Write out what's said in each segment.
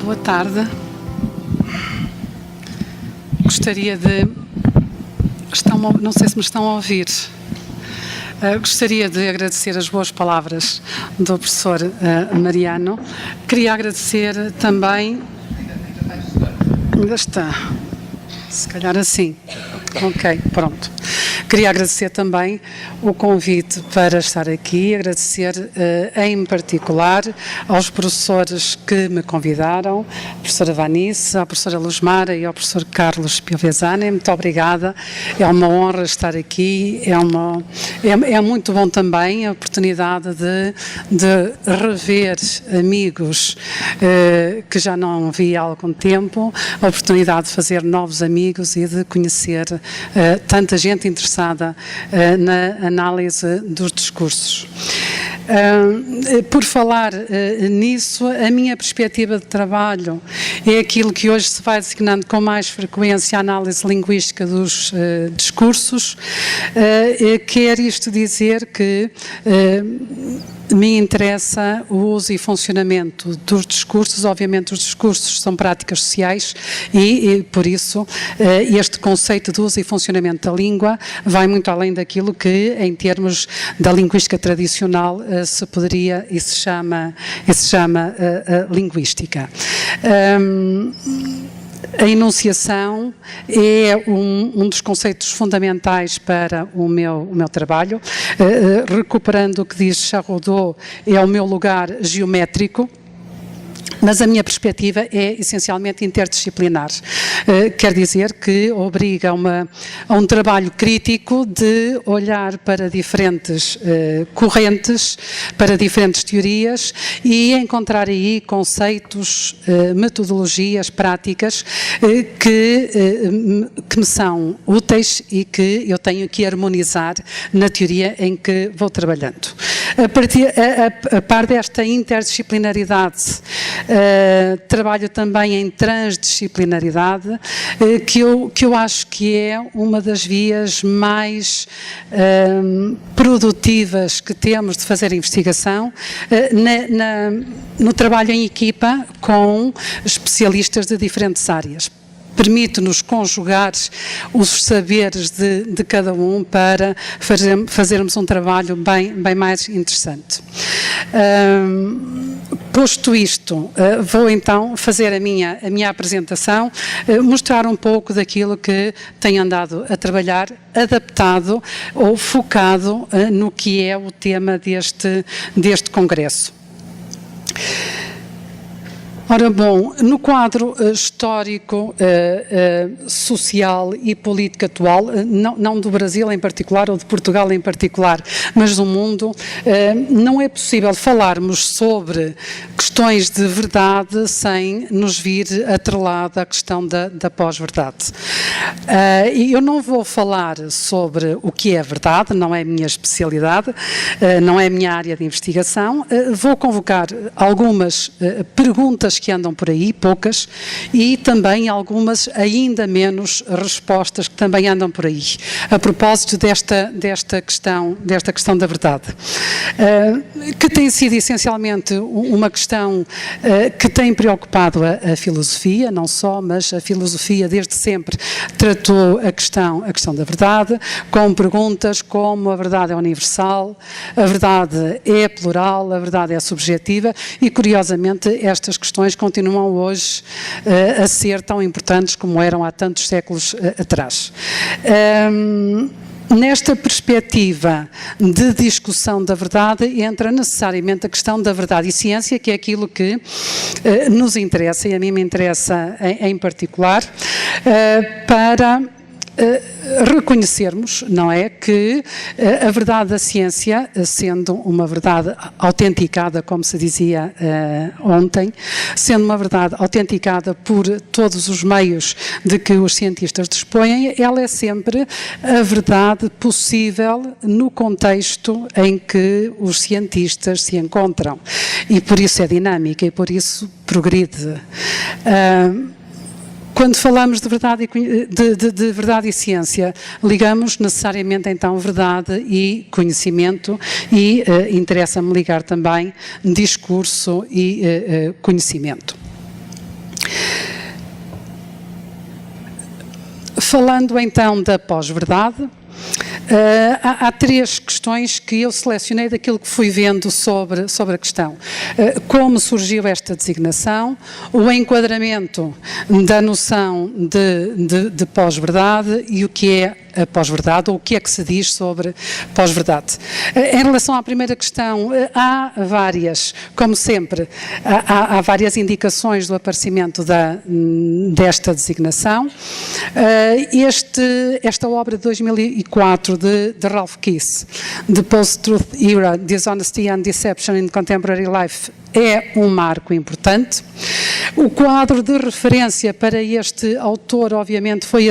Boa tarde. Gostaria de... não sei se me estão a ouvir. Gostaria de agradecer as boas palavras do professor Mariano. Queria agradecer também... Ainda está. Se calhar assim. Ok, pronto. Queria agradecer também o convite para estar aqui, agradecer em particular aos professores que me convidaram, a professora Vanice, a professora Luzmara e ao professor Carlos Piovesani. Muito obrigada, é uma honra estar aqui, é muito bom também a oportunidade de rever amigos que já não vi há algum tempo, a oportunidade de fazer novos amigos e de conhecer tanta gente interessada na análise dos discursos. Por falar nisso, a minha perspectiva de trabalho é aquilo que hoje se vai designando com mais frequência a análise linguística dos discursos. Quer isto dizer que me interessa o uso e funcionamento dos discursos. Obviamente os discursos são práticas sociais e por isso este conceito de uso e funcionamento da língua vai muito além daquilo que em termos da linguística tradicional se poderia e se chama linguística. A enunciação é um dos conceitos fundamentais para o meu trabalho. Recuperando o que diz Charrodot, é o meu lugar geométrico, mas a minha perspectiva é essencialmente interdisciplinar. Quer dizer que obriga a um trabalho crítico de olhar para diferentes correntes, para diferentes teorias e encontrar aí conceitos, metodologias, práticas que me são úteis e que eu tenho que harmonizar na teoria em que vou trabalhando. A par desta interdisciplinaridade, trabalho também em transdisciplinaridade, que eu acho que é uma das vias mais produtivas que temos de fazer investigação no trabalho em equipa com especialistas de diferentes áreas. Permite-nos conjugar os saberes de cada um para fazermos um trabalho bem mais interessante. Posto isto, vou então fazer a minha apresentação, mostrar um pouco daquilo que tenho andado a trabalhar, adaptado ou focado no que é o tema deste congresso. Ora bom, no quadro histórico, social e político atual, não do Brasil em particular ou de Portugal em particular, mas do mundo, não é possível falarmos sobre questões de verdade sem nos vir atrelada a questão da pós-verdade. E eu não vou falar sobre o que é verdade, não é a minha especialidade, não é a minha área de investigação. Vou convocar algumas perguntas que andam por aí, poucas, e também algumas ainda menos respostas que também andam por aí, a propósito desta questão da verdade, que tem sido essencialmente uma questão que tem preocupado a filosofia, não só, mas a filosofia desde sempre tratou a questão da verdade, com perguntas como a verdade é universal, a verdade é plural, a verdade é subjetiva, e curiosamente estas questões continuam hoje a ser tão importantes como eram há tantos séculos atrás. Nesta perspectiva de discussão da verdade entra necessariamente a questão da verdade e ciência, que é aquilo que nos interessa, e a mim me interessa em particular, para reconhecermos, não é, que a verdade da ciência, sendo uma verdade autenticada, como se dizia ontem, sendo uma verdade autenticada por todos os meios de que os cientistas dispõem, ela é sempre a verdade possível no contexto em que os cientistas se encontram. E por isso é dinâmica e por isso progride. Quando falamos de verdade e ciência, ligamos necessariamente então verdade e conhecimento e interessa-me ligar também discurso e conhecimento. Falando então da pós-verdade, há três questões que eu selecionei daquilo que fui vendo sobre a questão. Como surgiu esta designação, o enquadramento da noção de pós-verdade e o que é a pós-verdade, ou o que é que se diz sobre pós-verdade. Em relação à primeira questão, há várias, como sempre, há várias indicações do aparecimento desta designação. Esta obra de 2004 de Ralph Keyes, The Post-Truth Era, Dishonesty and Deception in Contemporary Life, é um marco importante. O quadro de referência para este autor, obviamente, foi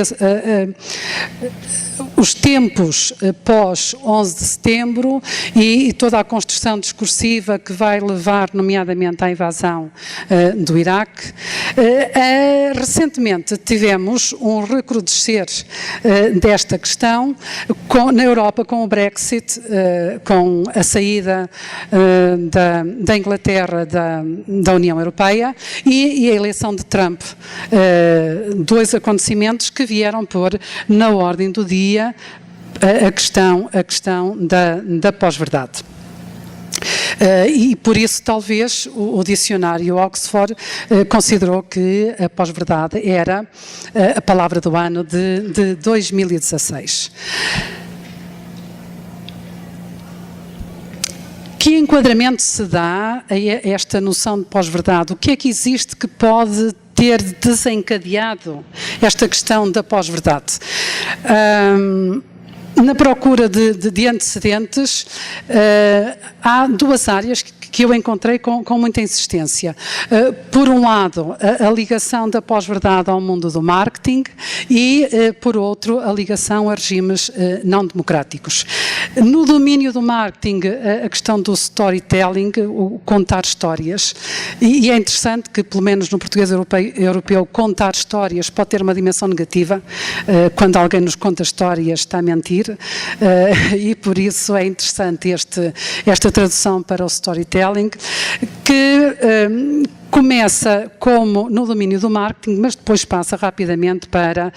os tempos pós 11 de setembro e toda a construção discursiva que vai levar, nomeadamente, à invasão do Iraque. Recentemente tivemos um recrudescer desta questão na Europa com o Brexit, com a saída da Inglaterra da União Europeia e a eleição de Trump. Dois acontecimentos que vieram pôr na ordem do dia a questão da pós-verdade. E por isso talvez o dicionário Oxford considerou que a pós-verdade era a palavra do ano de 2016. Que enquadramento se dá a esta noção de pós-verdade? O que é que existe que pode ter desencadeado esta questão da pós-verdade? Na procura de antecedentes, há duas áreas que eu encontrei com muita insistência. Por um lado, a ligação da pós-verdade ao mundo do marketing e, por outro, a ligação a regimes não democráticos. No domínio do marketing, a questão do storytelling, o contar histórias, e é interessante que, pelo menos no português europeu, contar histórias pode ter uma dimensão negativa. Quando alguém nos conta histórias, está a mentir, e por isso é interessante esta tradução para o storytelling, que começa como no domínio do marketing, mas depois passa rapidamente para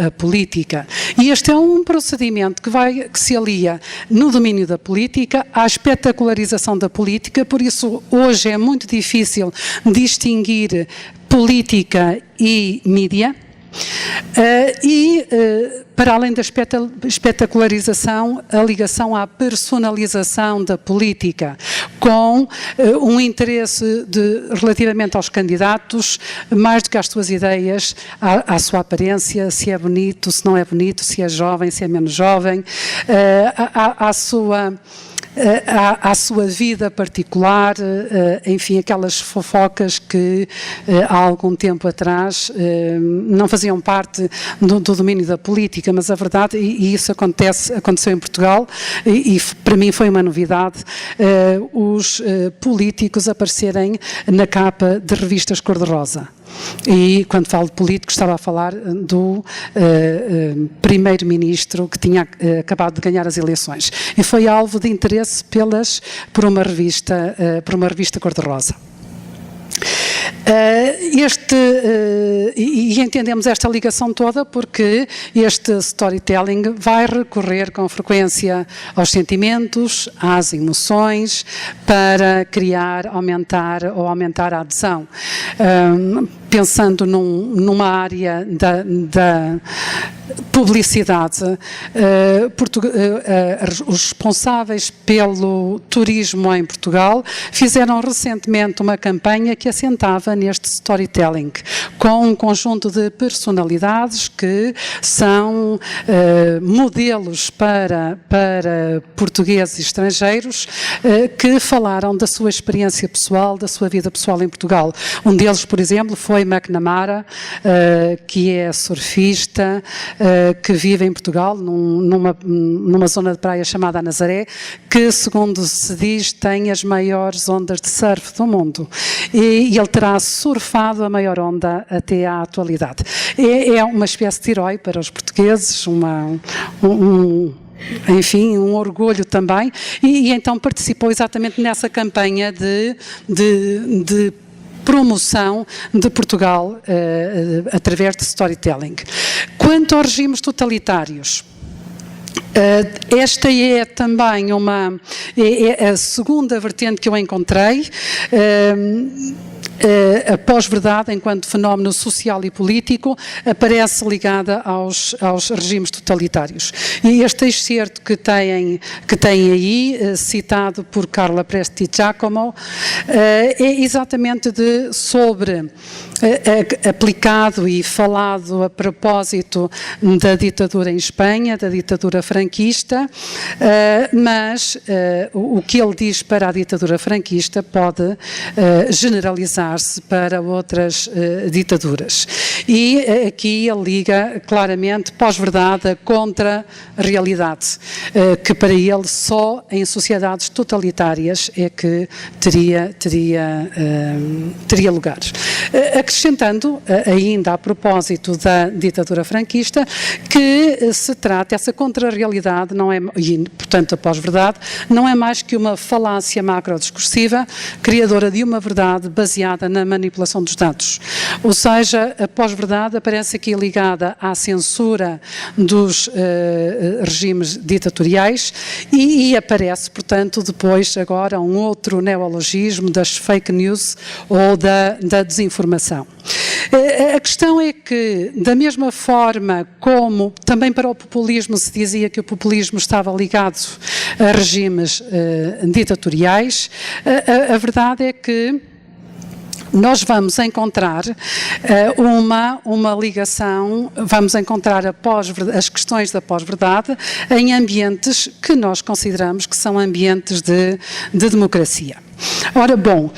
a política. E este é um procedimento que se alia no domínio da política à espetacularização da política, por isso hoje é muito difícil distinguir política e mídia. Para além da espetacularização, a ligação à personalização da política, com um interesse relativamente aos candidatos, mais do que às suas ideias, à sua aparência, se é bonito, se não é bonito, se é jovem, se é menos jovem, à sua vida particular, enfim, aquelas fofocas que há algum tempo atrás não faziam parte do domínio da política, mas a verdade, e isso aconteceu em Portugal, e para mim foi uma novidade, os políticos aparecerem na capa de revistas cor-de-rosa. E quando falo de políticos estava a falar do primeiro-ministro que tinha acabado de ganhar as eleições e foi alvo de interesse por uma revista cor-de-rosa. E entendemos esta ligação toda porque este storytelling vai recorrer com frequência aos sentimentos, às emoções, para aumentar a adesão. Pensando numa área da publicidade, os responsáveis pelo turismo em Portugal fizeram recentemente uma campanha que assentava neste storytelling, com um conjunto de personalidades que são modelos para portugueses e estrangeiros que falaram da sua experiência pessoal, da sua vida pessoal em Portugal. Um deles, por exemplo, foi McNamara, que é surfista, que vive em Portugal, numa zona de praia chamada a Nazaré, que, segundo se diz, tem as maiores ondas de surf do mundo. E ele terá surfado a maior onda até à atualidade. É uma espécie de herói para os portugueses, enfim, um orgulho também, e então participou exatamente nessa campanha de promoção de Portugal através de storytelling. Quanto aos regimes totalitários, esta é também é a segunda vertente que eu encontrei. A pós-verdade, enquanto fenómeno social e político, aparece ligada aos regimes totalitários. E este excerto que tem aí, citado por Carla Presti Giacomo, é exatamente sobre aplicado e falado a propósito da ditadura em Espanha, da ditadura franquista, mas o que ele diz para a ditadura franquista pode generalizar-se para outras ditaduras. E aqui ele liga claramente pós-verdade a contra-realidade, que para ele só em sociedades totalitárias é que teria lugar. Acrescentando, ainda a propósito da ditadura franquista, que se trata, essa contra-realidade, não é, e portanto a pós-verdade, não é mais que uma falácia macrodiscursiva, criadora de uma verdade baseada na manipulação dos dados. Ou seja, a pós-verdade aparece aqui ligada à censura dos regimes ditatoriais e aparece, portanto, depois agora um outro neologismo das fake news ou da desinformação. A questão é que, da mesma forma como também para o populismo se dizia que o populismo estava ligado a regimes ditatoriais, a verdade é que nós vamos encontrar uma ligação, vamos encontrar as questões da pós-verdade em ambientes que nós consideramos que são ambientes de democracia. Ora, bom,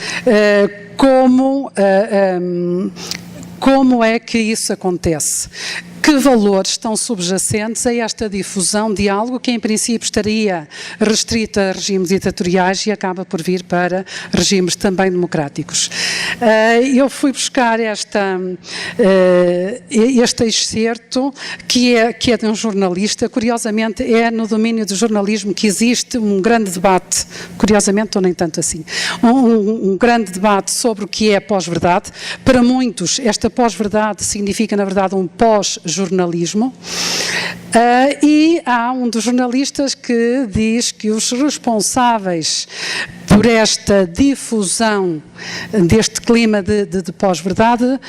como é que isso acontece? Que valores estão subjacentes a esta difusão de algo que em princípio estaria restrito a regimes ditatoriais e acaba por vir para regimes também democráticos? Eu fui buscar este excerto que é de um jornalista. Curiosamente é no domínio do jornalismo que existe um grande debate, curiosamente ou nem tanto assim, um grande debate sobre o que é pós-verdade. Para muitos esta pós-verdade significa na verdade um pós-jornalismo, e há um dos jornalistas que diz que os responsáveis por esta difusão deste clima de pós-verdade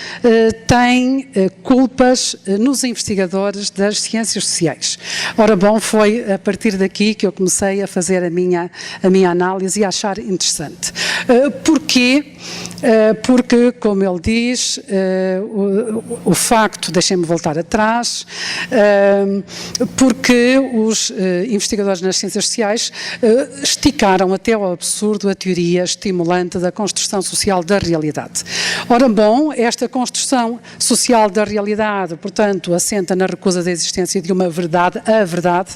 têm culpas nos investigadores das ciências sociais. Ora bom, foi a partir daqui que eu comecei a fazer a minha análise e a achar interessante. Porquê? Porque, como ele diz, o facto, deixem-me voltar atrás, porque os investigadores nas ciências sociais esticaram até ao absurdo a teoria estimulante da construção social da realidade. Ora bom, esta construção social da realidade, portanto, assenta na recusa da existência de uma verdade, a verdade.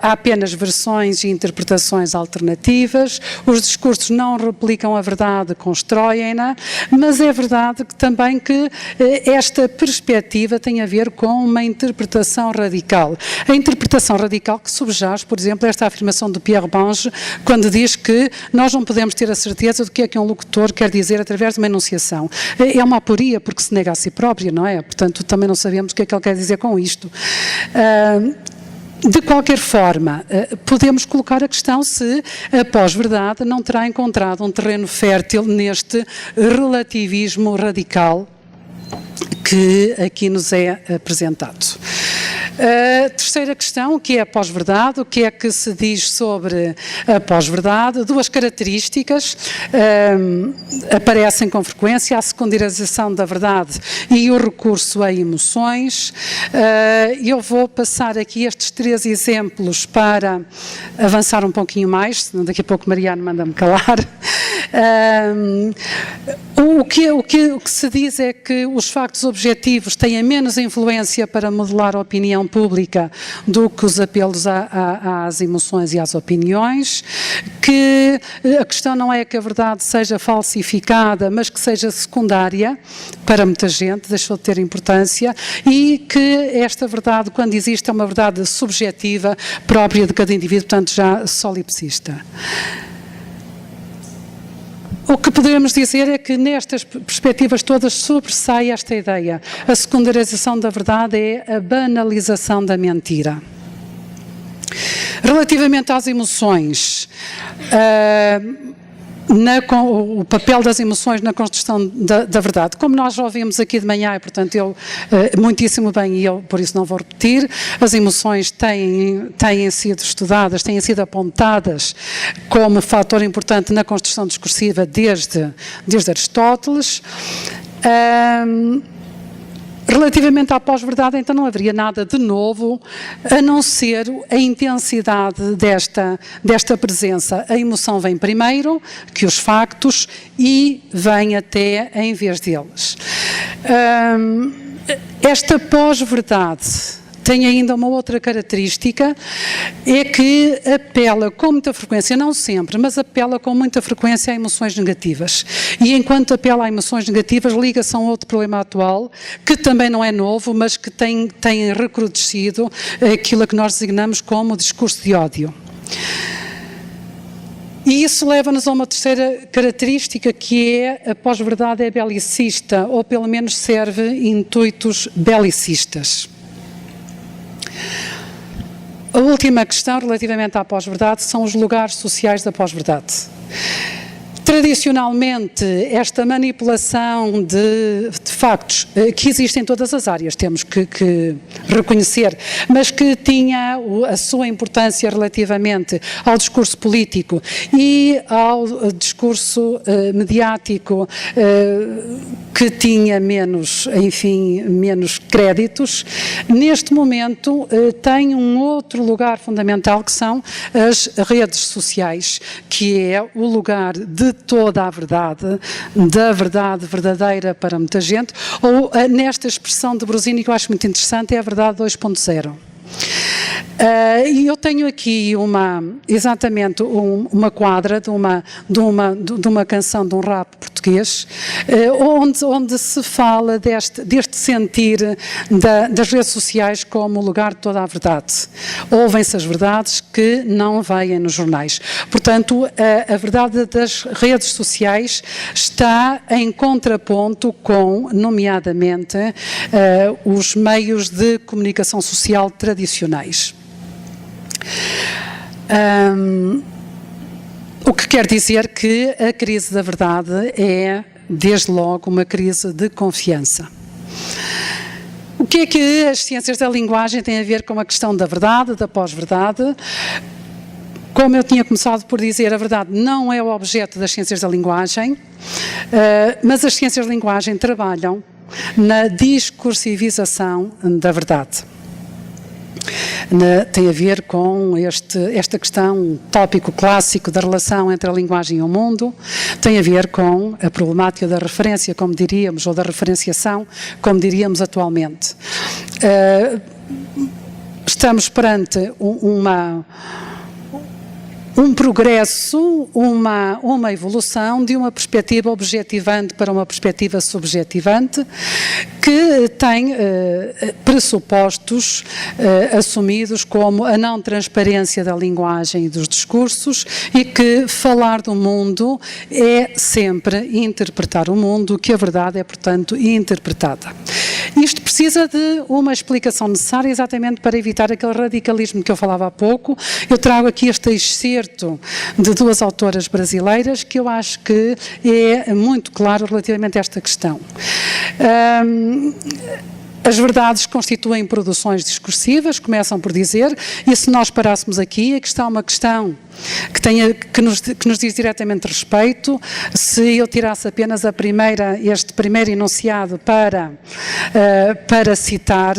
Há apenas versões e interpretações alternativas, os discursos não replicam a verdade, constroem-na, mas é verdade que também que esta perspectiva tem a ver com uma interpretação radical. A interpretação radical que subjaz, por exemplo, esta afirmação de Pierre Bange, quando diz que nós não podemos ter a certeza do que é que um locutor quer dizer através de uma enunciação. É uma aporia porque se nega a si própria, não é? Portanto, também não sabemos o que é que ele quer dizer com isto. De qualquer forma, podemos colocar a questão se a pós-verdade não terá encontrado um terreno fértil neste relativismo radical que aqui nos é apresentado. A terceira questão, o que é a pós-verdade, o que é que se diz sobre a pós-verdade? Duas características aparecem com frequência: a secundarização da verdade e o recurso a emoções. Eu vou passar aqui estes 3 exemplos para avançar um pouquinho mais, senão daqui a pouco Mariano manda-me calar. O que se diz é que os factos objetivos têm menos influência para modelar a opinião pública do que os apelos às emoções e às opiniões, que a questão não é que a verdade seja falsificada, mas que seja secundária para muita gente, deixou de ter importância, e que esta verdade, quando existe, é uma verdade subjetiva, própria de cada indivíduo, portanto já solipsista. O que podemos dizer é que nestas perspectivas todas sobressai esta ideia. A secundarização da verdade é a banalização da mentira. Relativamente às emoções, o papel das emoções na construção da verdade. Como nós já ouvimos aqui de manhã, e portanto muitíssimo bem, e eu por isso não vou repetir, as emoções têm sido estudadas, têm sido apontadas como fator importante na construção discursiva desde Aristóteles. Relativamente à pós-verdade, então não haveria nada de novo, a não ser a intensidade desta presença. A emoção vem primeiro que os factos e vem até em vez deles. Esta pós-verdade tem ainda uma outra característica, é que apela com muita frequência, não sempre, mas apela com muita frequência a emoções negativas. E enquanto apela a emoções negativas, liga-se a um outro problema atual, que também não é novo, mas que tem recrudescido aquilo a que nós designamos como discurso de ódio. E isso leva-nos a uma terceira característica, que é a pós-verdade é belicista, ou pelo menos serve intuitos belicistas. A última questão relativamente à pós-verdade são os lugares sociais da pós-verdade. Tradicionalmente, esta manipulação de factos que existe em todas as áreas, temos que reconhecer, mas que tinha a sua importância relativamente ao discurso político e ao discurso mediático, que tinha menos créditos, neste momento tem um outro lugar fundamental, que são as redes sociais, que é o lugar de toda a verdade, da verdade verdadeira para muita gente, ou nesta expressão de Brusini que eu acho muito interessante, é a verdade 2.0. E eu tenho aqui exatamente uma quadra de uma canção de um rap português, onde se fala deste sentir das redes sociais como lugar de toda a verdade. Ouvem-se as verdades que não vêm nos jornais. Portanto, a verdade das redes sociais está em contraponto com, nomeadamente, os meios de comunicação social tradicionais. O que quer dizer que a crise da verdade é, desde logo, uma crise de confiança. O que é que as ciências da linguagem têm a ver com a questão da verdade, da pós-verdade? Como eu tinha começado por dizer, a verdade não é o objeto das ciências da linguagem, mas as ciências da linguagem trabalham na discursivização da verdade. Tem a ver com esta questão, um tópico clássico da relação entre a linguagem e o mundo, tem a ver com a problemática da referência, como diríamos, ou da referenciação, como diríamos atualmente. Estamos perante um progresso, uma evolução de uma perspectiva objetivante para uma perspectiva subjetivante, que tem pressupostos assumidos como a não transparência da linguagem e dos discursos, e que falar do mundo é sempre interpretar o mundo, que a verdade é, portanto, interpretada. Isto precisa de uma explicação necessária exatamente para evitar aquele radicalismo que eu falava há pouco. Eu trago aqui este excerto de duas autoras brasileiras que eu acho que é muito claro relativamente a esta questão. As verdades constituem produções discursivas, começam por dizer, e se nós parássemos aqui, aqui está uma questão que nos diz diretamente respeito. Se eu tirasse apenas este primeiro enunciado para citar,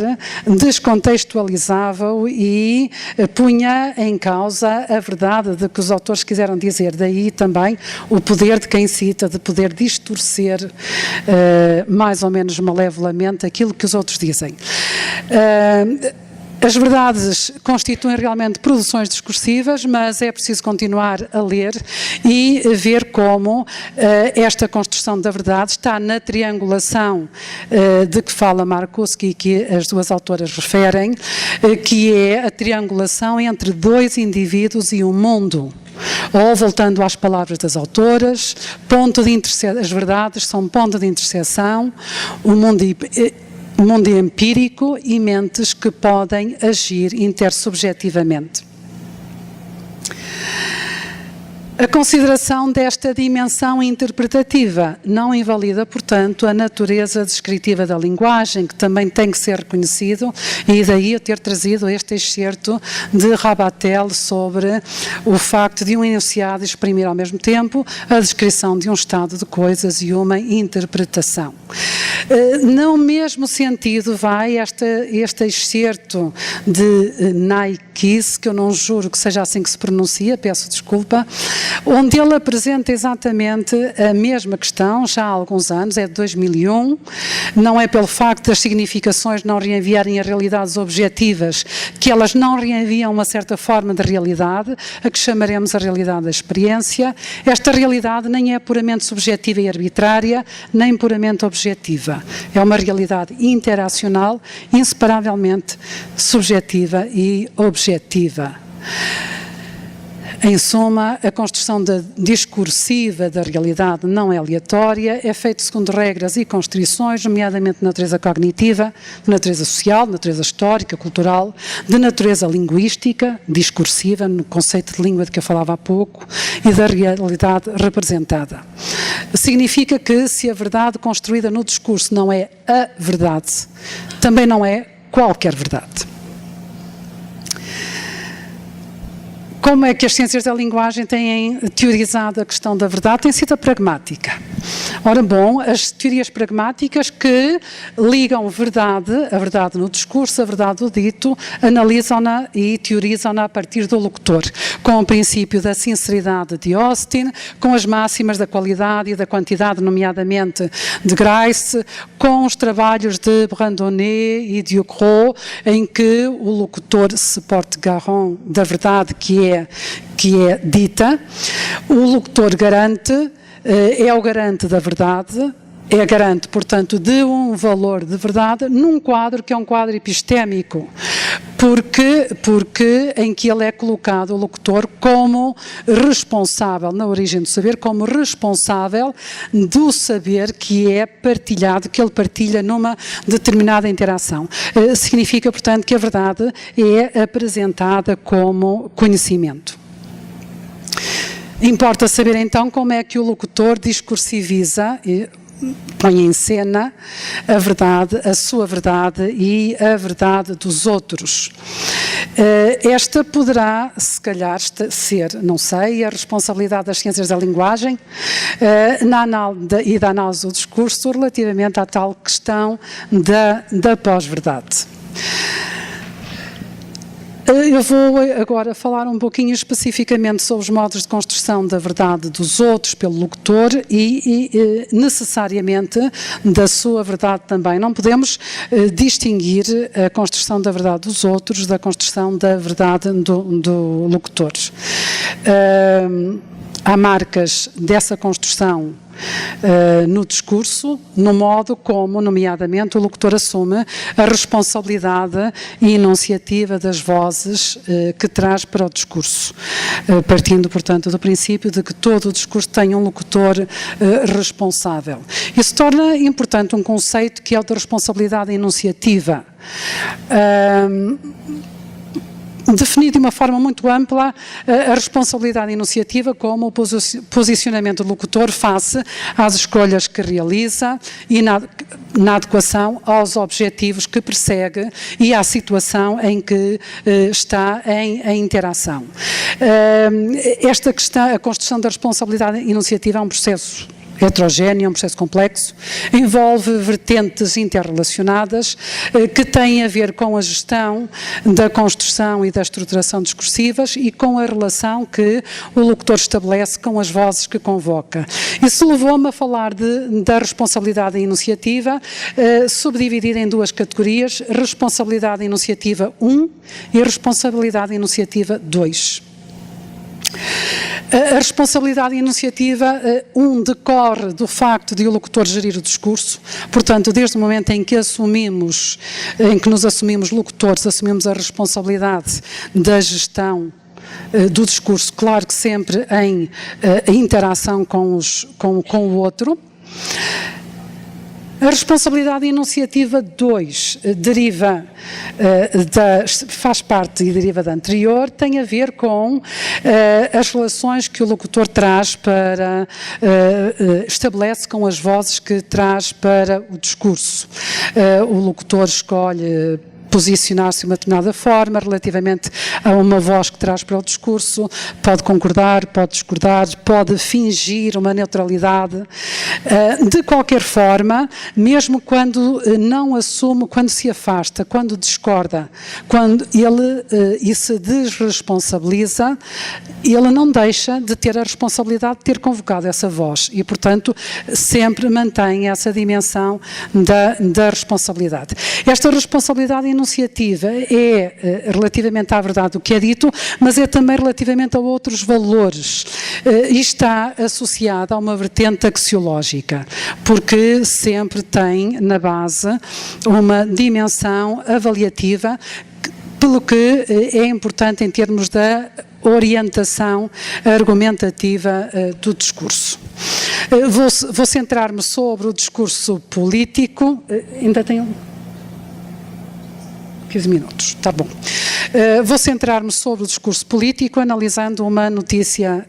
descontextualizava-o e punha em causa a verdade de que os autores quiseram dizer. Daí também o poder de quem cita, de poder distorcer mais ou menos malevolamente aquilo que os outros dizem. As verdades constituem realmente produções discursivas, mas é preciso continuar a ler e ver como esta construção da verdade está na triangulação de que fala Markowski, que as duas autoras referem, que é a triangulação entre dois indivíduos e um mundo. Ou, voltando às palavras das autoras, as verdades são ponto de interseção, o mundo empírico e mentes que podem agir intersubjetivamente. A consideração desta dimensão interpretativa não invalida, portanto, a natureza descritiva da linguagem, que também tem que ser reconhecido, e daí eu ter trazido este excerto de Rabatel sobre o facto de um enunciado exprimir ao mesmo tempo a descrição de um estado de coisas e uma interpretação. No mesmo sentido vai este excerto de Naikis, que eu não juro que seja assim que se pronuncia, peço desculpa, onde ele apresenta exatamente a mesma questão, já há alguns anos, é de 2001, não é pelo facto das significações não reenviarem a realidades objetivas, que elas não reenviam uma certa forma de realidade, a que chamaremos a realidade da experiência. Esta realidade nem é puramente subjetiva e arbitrária, nem puramente objetiva. É uma realidade interacional, inseparavelmente subjetiva e objetiva. Em suma, a construção discursiva da realidade não é aleatória, é feita segundo regras e constrições, nomeadamente de natureza cognitiva, de natureza social, de natureza histórica, cultural, de natureza linguística, discursiva, no conceito de língua de que eu falava há pouco, e da realidade representada. Significa que se a verdade construída no discurso não é a verdade, também não é qualquer verdade. Como é que as ciências da linguagem têm teorizado a questão da verdade? Tem sido a pragmática. Ora bom, as teorias pragmáticas que ligam a verdade no discurso, a verdade do dito, analisam-na e teorizam-na a partir do locutor, com o princípio da sinceridade de Austin, com as máximas da qualidade e da quantidade, nomeadamente de Grice, com os trabalhos de Brandonnet e de Ducrot, em que o locutor se porte garant da verdade que é dita, o locutor garante, é o garante da verdade, é garante, portanto, de um valor de verdade num quadro que é um quadro epistémico, porque em que ele é colocado, o locutor, como responsável, na origem do saber, como responsável do saber que é partilhado, que ele partilha numa determinada interação. Significa, portanto, que a verdade é apresentada como conhecimento. Importa saber então como é que o locutor discursiviza, põe em cena a verdade, a sua verdade e a verdade dos outros. Esta poderá, se calhar, ser, não sei, a responsabilidade das ciências da linguagem e da análise do discurso relativamente à tal questão da pós-verdade. Eu vou agora falar um pouquinho especificamente sobre os modos de construção da verdade dos outros pelo locutor e necessariamente da sua verdade também. Não podemos distinguir a construção da verdade dos outros da construção da verdade do locutor. Há marcas dessa construção no discurso, no modo como, nomeadamente, o locutor assume a responsabilidade e enunciativa das vozes que traz para o discurso, partindo, portanto, do princípio de que todo o discurso tem um locutor responsável. Isso torna importante um conceito que é o da responsabilidade enunciativa. Definido de uma forma muito ampla a responsabilidade enunciativa como o posicionamento do locutor face às escolhas que realiza e na adequação aos objetivos que persegue e à situação em que está em interação. Esta questão, a construção da responsabilidade enunciativa é um processo heterogéneo, é um processo complexo, envolve vertentes interrelacionadas que têm a ver com a gestão da construção e da estruturação discursivas e com a relação que o locutor estabelece com as vozes que convoca. Isso levou-me a falar da responsabilidade enunciativa, subdividida em duas categorias, responsabilidade enunciativa 1 e responsabilidade enunciativa 2. A responsabilidade enunciativa 1 decorre do facto de o locutor gerir o discurso, portanto, desde o momento em que nos assumimos locutores, assumimos a responsabilidade da gestão do discurso, claro que sempre em interação com o outro. A responsabilidade enunciativa 2 faz parte e deriva da anterior, tem a ver com as relações que o locutor traz estabelece com as vozes que traz para o discurso. O locutor escolhe posicionar-se de uma determinada forma relativamente a uma voz que traz para o discurso, pode concordar, pode discordar, pode fingir uma neutralidade. De qualquer forma, mesmo quando não assume, quando se afasta, quando discorda, quando ele se desresponsabiliza, ele não deixa de ter a responsabilidade de ter convocado essa voz e, portanto, sempre mantém essa dimensão da responsabilidade. Esta responsabilidade enunciativa é relativamente à verdade do que é dito, mas é também relativamente a outros valores e está associada a uma vertente axiológica, porque sempre tem na base uma dimensão avaliativa, pelo que é importante em termos da orientação argumentativa do discurso. Vou centrar-me sobre o discurso político. Ainda tenho 15 minutos, está bom. Vou centrar-me sobre o discurso político, analisando uma notícia,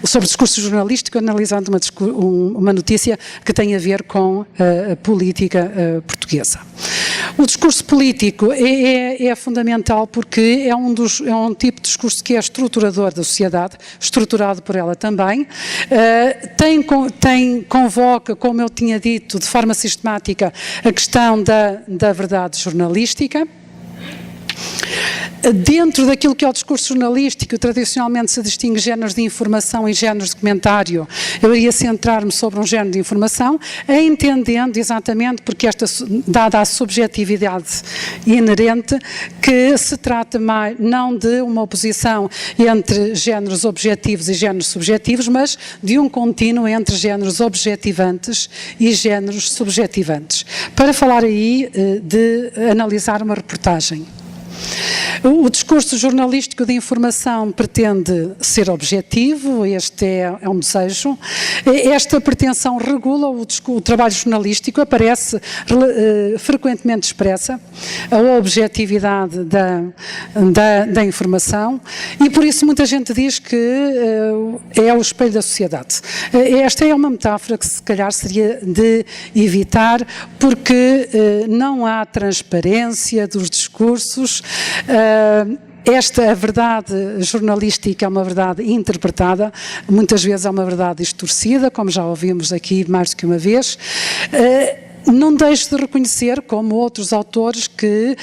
sobre o discurso jornalístico, analisando uma notícia que tem a ver com a política portuguesa. O discurso político é fundamental porque é um tipo de discurso que é estruturador da sociedade, estruturado por ela também, convoca, como eu tinha dito, de forma sistemática, a questão da verdade jornalística. Dentro daquilo que é o discurso jornalístico, tradicionalmente se distingue géneros de informação e géneros de comentário. Eu iria centrar-me sobre um género de informação, entendendo exatamente, porque dada a subjetividade inerente, que se trata mais, não de uma oposição entre géneros objetivos e géneros subjetivos, mas de um contínuo entre géneros objetivantes e géneros subjetivantes. Para falar aí de analisar uma reportagem. O discurso jornalístico de informação pretende ser objetivo, este é um desejo. Esta pretensão regula o trabalho jornalístico, aparece frequentemente expressa a objetividade da informação e por isso muita gente diz que é o espelho da sociedade. Esta é uma metáfora que se calhar seria de evitar porque não há transparência dos discursos. A verdade jornalística é uma verdade interpretada, muitas vezes é uma verdade distorcida, como já ouvimos aqui mais do que uma vez. Não deixo de reconhecer, como outros autores, que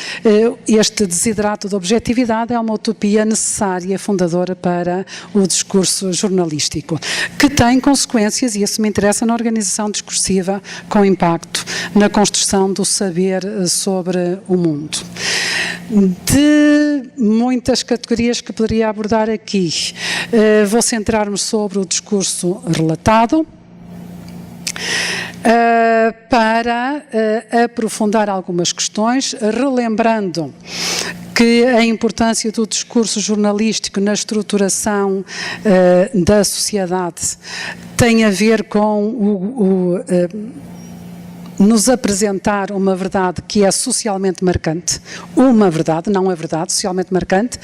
este desidrato de objetividade é uma utopia necessária, fundadora para o discurso jornalístico, que tem consequências, e isso me interessa, na organização discursiva com impacto na construção do saber sobre o mundo. De muitas categorias que poderia abordar aqui, vou centrar-me sobre o discurso relatado, para aprofundar algumas questões, relembrando que a importância do discurso jornalístico na estruturação da sociedade tem a ver com nos apresentar uma verdade que é socialmente marcante, uma verdade, não a verdade, socialmente marcante,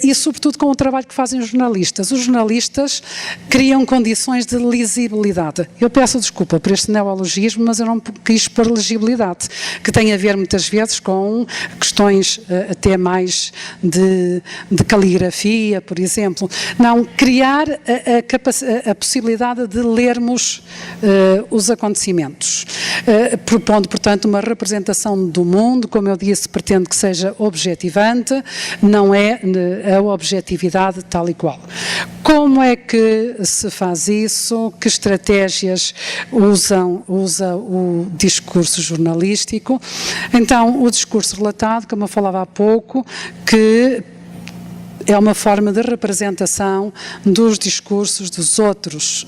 e sobretudo com o trabalho que fazem os jornalistas. Os jornalistas criam condições de lisibilidade. Eu peço desculpa por este neologismo, mas eu não quis pôr legibilidade, que tem a ver muitas vezes com questões até mais de caligrafia, por exemplo. Não, criar a possibilidade de lermos os acontecimentos. Propondo, portanto, uma representação do mundo, como eu disse, pretende que seja objetivante, não é a objetividade tal e qual. Como é que se faz isso? Que estratégias usa o discurso jornalístico? Então, o discurso relatado, como eu falava há pouco, que é uma forma de representação dos discursos dos outros.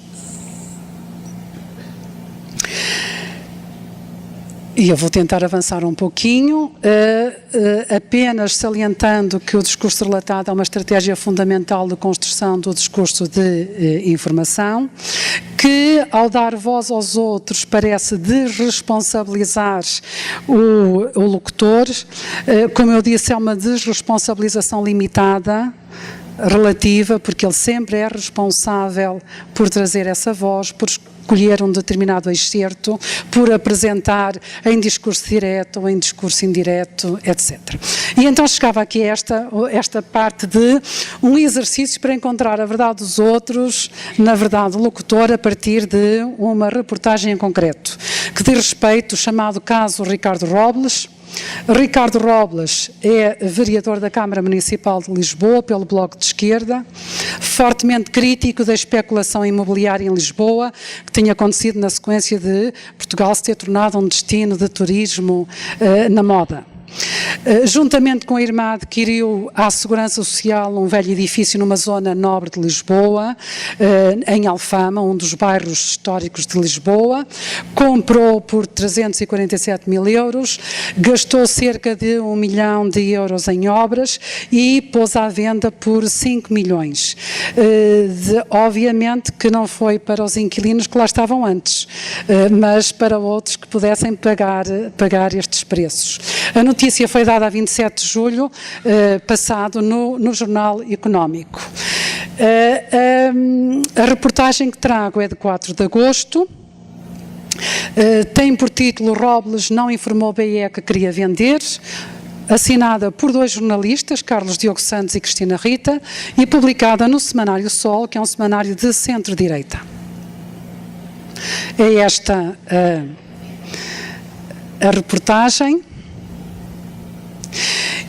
E eu vou tentar avançar um pouquinho, apenas salientando que o discurso relatado é uma estratégia fundamental de construção do discurso de informação, que ao dar voz aos outros parece desresponsabilizar o locutor. Como eu disse, é uma desresponsabilização limitada, relativa, porque ele sempre é responsável por trazer essa voz, por escolher um determinado excerto, por apresentar em discurso direto ou em discurso indireto, etc. E então chegava aqui esta parte de um exercício para encontrar a verdade dos outros, na verdade do locutor, a partir de uma reportagem em concreto, que diz respeito ao chamado caso Ricardo Robles. Ricardo Robles é vereador da Câmara Municipal de Lisboa pelo Bloco de Esquerda, fortemente crítico da especulação imobiliária em Lisboa, que tinha acontecido na sequência de Portugal se ter tornado um destino de turismo na moda. Juntamente com a irmã, adquiriu à Segurança Social um velho edifício numa zona nobre de Lisboa, em Alfama, um dos bairros históricos de Lisboa, comprou por 347 mil euros, gastou cerca de 1 milhão de euros em obras e pôs à venda por 5 milhões. Obviamente que não foi para os inquilinos que lá estavam antes, mas para outros que pudessem pagar estes preços. A notícia foi dada a 27 de julho passado no Jornal Económico. A reportagem que trago é de 4 de agosto. Tem por título Robles não informou BE que queria vender, assinada por 2 jornalistas, Carlos Diogo Santos e Cristina Rita, e publicada no Semanário Sol, que é um semanário de centro-direita. É esta a reportagem.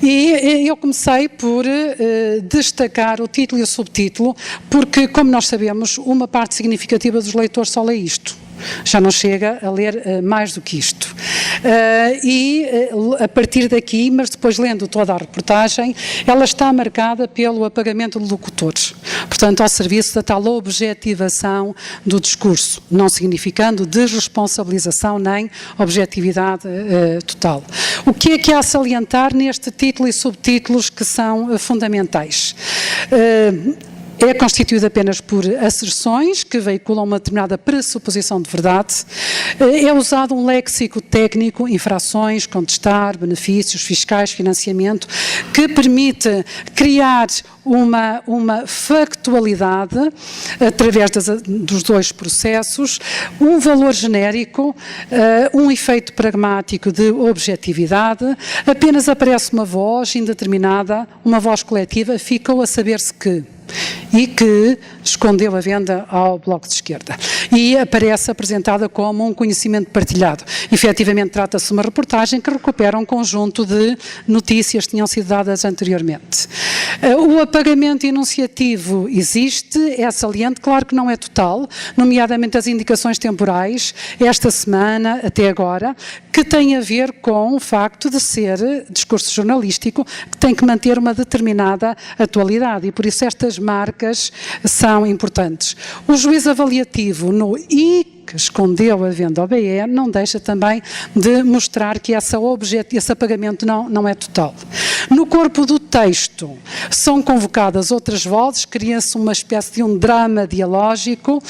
E eu comecei por destacar o título e o subtítulo, porque, como nós sabemos, uma parte significativa dos leitores só lê isto. Já não chega a ler mais do que isto. A partir daqui, mas depois lendo toda a reportagem, ela está marcada pelo apagamento de locutores, portanto ao serviço da tal objetivação do discurso, não significando desresponsabilização nem objetividade total. O que há a salientar neste título e subtítulos que são fundamentais? É constituído apenas por asserções que veiculam uma determinada pressuposição de verdade. É usado um léxico técnico, infrações, contestar, benefícios fiscais, financiamento, que permite criar uma factualidade através dos 2 processos, um valor genérico, um efeito pragmático de objetividade. Apenas aparece uma voz indeterminada, uma voz coletiva, ficou a saber-se que, e que escondeu a venda ao Bloco de Esquerda. E aparece apresentada como um conhecimento partilhado. Efetivamente trata-se de uma reportagem que recupera um conjunto de notícias que tinham sido dadas anteriormente. O apagamento enunciativo existe, é saliente, claro que não é total, nomeadamente as indicações temporais, esta semana até agora, que tem a ver com o facto de ser discurso jornalístico, que tem que manter uma determinada atualidade e por isso estas marcas são importantes. O juízo avaliativo no I, que escondeu a venda ao BE, não deixa também de mostrar que esse apagamento não é total. No corpo do texto são convocadas outras vozes, cria-se uma espécie de um drama dialógico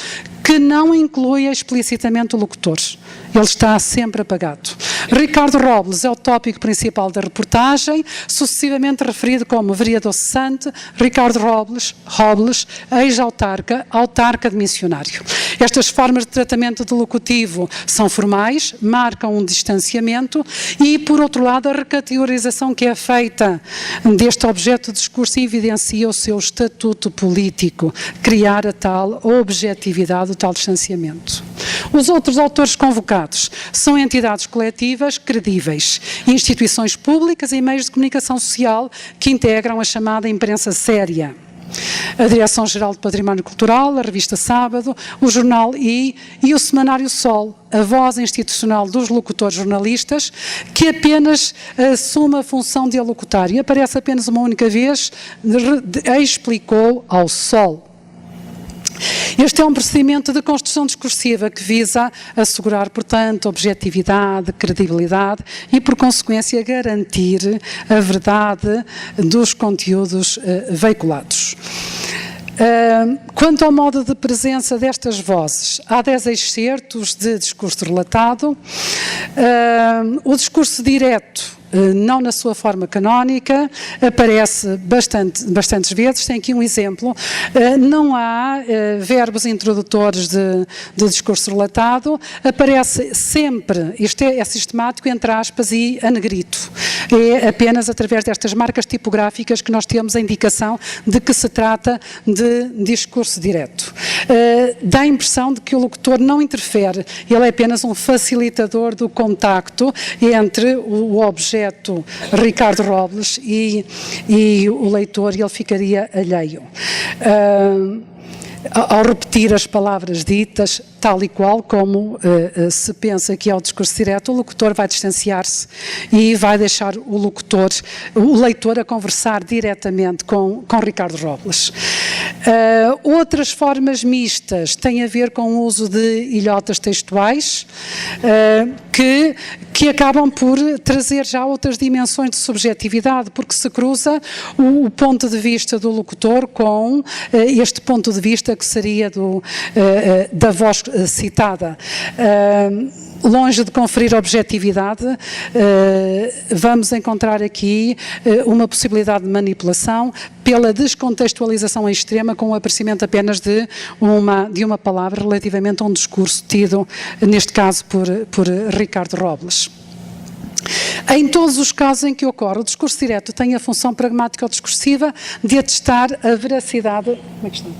que não inclui explicitamente o locutor. Ele está sempre apagado. Ricardo Robles é o tópico principal da reportagem, sucessivamente referido como vereador cessante, Ricardo Robles, ex-autarca, autarca de missionário. Estas formas de tratamento do locutivo são formais, marcam um distanciamento e, por outro lado, a recategorização que é feita deste objeto de discurso evidencia o seu estatuto político, criar a tal objetividade, o tal distanciamento. Os outros autores convocados são entidades coletivas credíveis, instituições públicas e meios de comunicação social que integram a chamada imprensa séria. A Direção-Geral de Património Cultural, a revista Sábado, o Jornal I e o Semanário Sol, a voz institucional dos locutores jornalistas, que apenas assume a função de alocutar e aparece apenas uma única vez, explicou ao Sol. Este é um procedimento de construção discursiva que visa assegurar, portanto, objetividade, credibilidade e, por consequência, garantir a verdade dos conteúdos veiculados. Quanto ao modo de presença destas vozes, há 10 excertos de discurso relatado. O discurso direto, não na sua forma canónica, aparece bastantes vezes. Tem aqui um exemplo. Não há verbos introdutores de discurso relatado, aparece sempre, isto é sistemático, entre aspas e a negrito. É apenas através destas marcas tipográficas que nós temos a indicação de que se trata de discurso direto. Dá a impressão de que o locutor não interfere, ele é apenas um facilitador do contacto entre o objeto Ricardo Robles e o leitor, e ele ficaria alheio. Ao repetir as palavras ditas, tal e qual como se pensa que é o discurso direto, o locutor vai distanciar-se e vai deixar o leitor a conversar diretamente com Ricardo Robles. Outras formas mistas têm a ver com o uso de ilhotas textuais que acabam por trazer já outras dimensões de subjetividade, porque se cruza o ponto de vista do locutor com este ponto de vista que seria da voz citada. Longe de conferir objetividade, vamos encontrar aqui uma possibilidade de manipulação pela descontextualização extrema, com o aparecimento apenas de uma palavra relativamente a um discurso tido, neste caso, por Ricardo Robles. Em todos os casos em que ocorre, o discurso direto tem a função pragmática ou discursiva de atestar a veracidade... Como é que está?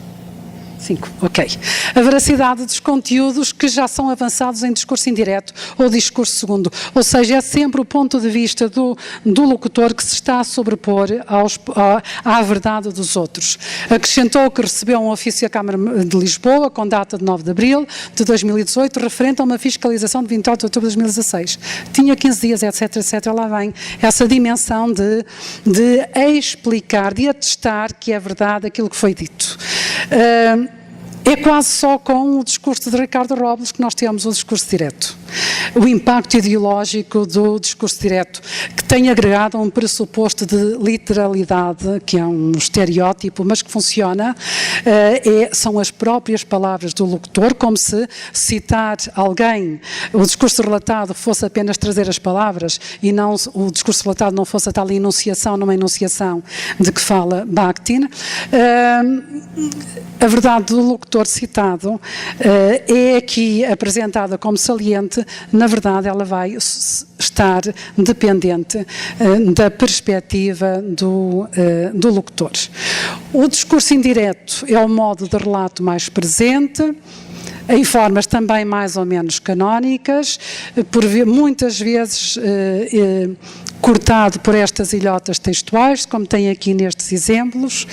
5, ok. A veracidade dos conteúdos que já são avançados em discurso indireto ou discurso segundo, ou seja, é sempre o ponto de vista do locutor que se está a sobrepor à verdade dos outros. Acrescentou que recebeu um ofício da Câmara de Lisboa, com data de 9 de abril de 2018, referente a uma fiscalização de 28 de outubro de 2016. Tinha 15 dias, etc, etc, lá vem essa dimensão de explicar, de atestar que é verdade aquilo que foi dito. É quase só com o discurso de Ricardo Robles que nós temos o discurso direto. O impacto ideológico do discurso direto, que tem agregado um pressuposto de literalidade, que é um estereótipo, mas que funciona, são as próprias palavras do locutor, como se citar alguém, o discurso relatado fosse apenas trazer as palavras e não o discurso relatado não fosse a tal enunciação, numa enunciação de que fala Bakhtin. A verdade do locutor citado é aqui apresentada como saliente. Na verdade, ela vai estar dependente da perspectiva do locutor. O discurso indireto é o modo de relato mais presente, em formas também mais ou menos canónicas, muitas vezes cortado por estas ilhotas textuais, como tem aqui nestes exemplos.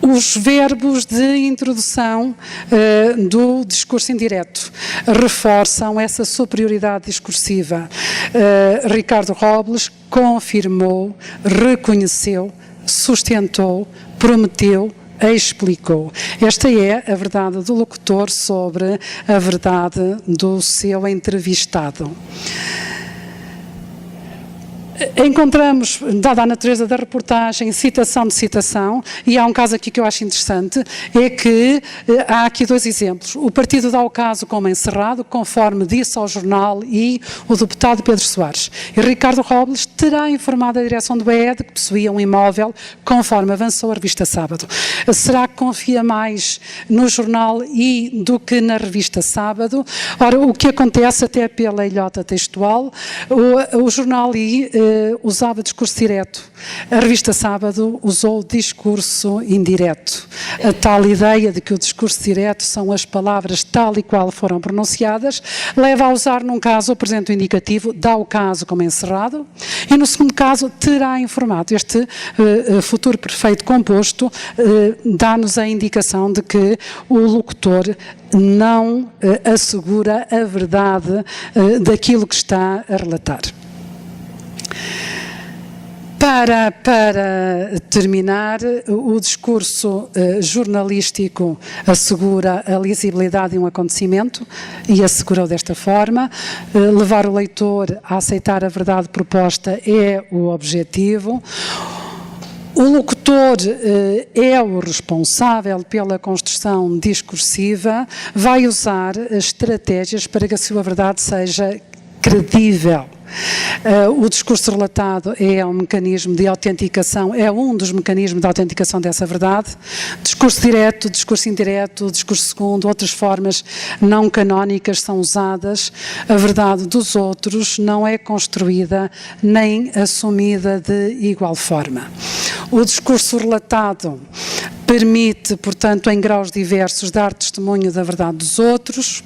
Os verbos de introdução do discurso indireto reforçam essa superioridade discursiva. Ricardo Robles confirmou, reconheceu, sustentou, prometeu, explicou. Esta é a verdade do locutor sobre a verdade do seu entrevistado. Encontramos, dada a natureza da reportagem, citação de citação, e há um caso aqui que eu acho interessante, é que há aqui dois exemplos. O partido dá o caso como encerrado, conforme disse ao jornal e o deputado Pedro Soares. E Ricardo Robles terá informado a direção do BE de que possuía um imóvel, conforme avançou a revista Sábado. Será que confia mais no jornal do que na revista Sábado? Ora, o que acontece até pela ilhota textual, o jornal usava discurso direto. A revista Sábado usou discurso indireto. A tal ideia de que o discurso direto são as palavras tal e qual foram pronunciadas, leva a usar num caso o presente indicativo, dá o caso como encerrado, e no segundo caso terá informado. Este futuro perfeito composto dá-nos a indicação de que o locutor não assegura a verdade daquilo que está a relatar. Para terminar, o discurso jornalístico assegura a lisibilidade de um acontecimento e assegurou desta forma. Levar o leitor a aceitar a verdade proposta é o objetivo. O locutor é o responsável pela construção discursiva, vai usar estratégias para que a sua verdade seja credível. O discurso relatado é um mecanismo de autenticação, é um dos mecanismos de autenticação dessa verdade. Discurso direto, discurso indireto, discurso segundo, outras formas não canónicas são usadas. A verdade dos outros não é construída nem assumida de igual forma. O discurso relatado permite, portanto, em graus diversos, dar testemunho da verdade dos outros.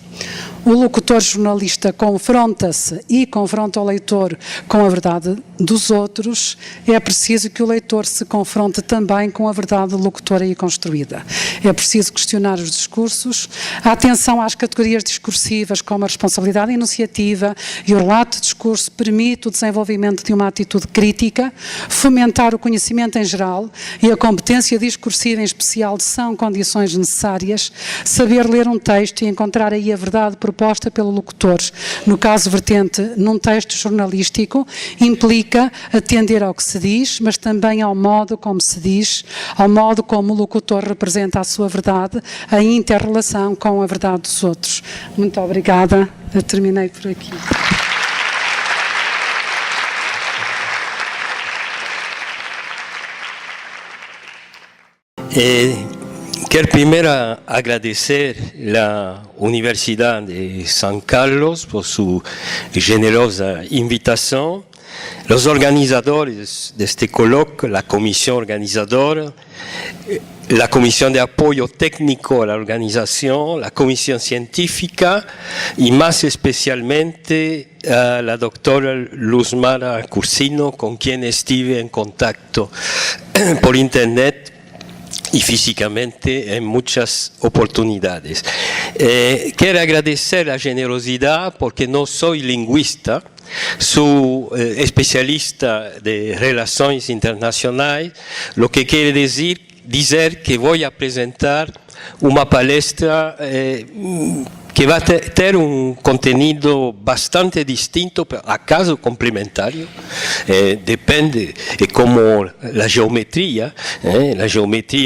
O locutor jornalista confronta-se e confronta o leitor com a verdade dos outros. É preciso que o leitor se confronte também com a verdade locutora e construída. É preciso questionar os discursos. A atenção às categorias discursivas como a responsabilidade enunciativa e o relato de discurso permite o desenvolvimento de uma atitude crítica. Fomentar o conhecimento em geral e a competência discursiva em especial são condições necessárias. Saber ler um texto e encontrar aí a verdade proposta pelo locutor, no caso vertente num texto jornalístico, implica atender ao que se diz, mas também ao modo como se diz, ao modo como o locutor representa a sua verdade, a inter-relação com a verdade dos outros. Muito obrigada, eu terminei por aqui. Quero primeiro agradecer a Universidade de São Carlos por sua generosa invitação, os organizadores deste colóquio, a comissão organizadora, a comissão de apoio técnico à organização, a comissão científica e, mais especialmente, a doutora Luzmara Cursino, com quem estive em contato por internet e fisicamente em muitas oportunidades. Quero agradecer a generosidade porque não sou linguista, sou especialista de relações internacionais, o que quer dizer que vou apresentar uma palestra que vai ter um conteúdo bastante distinto, acaso complementário, depende, é como a geometria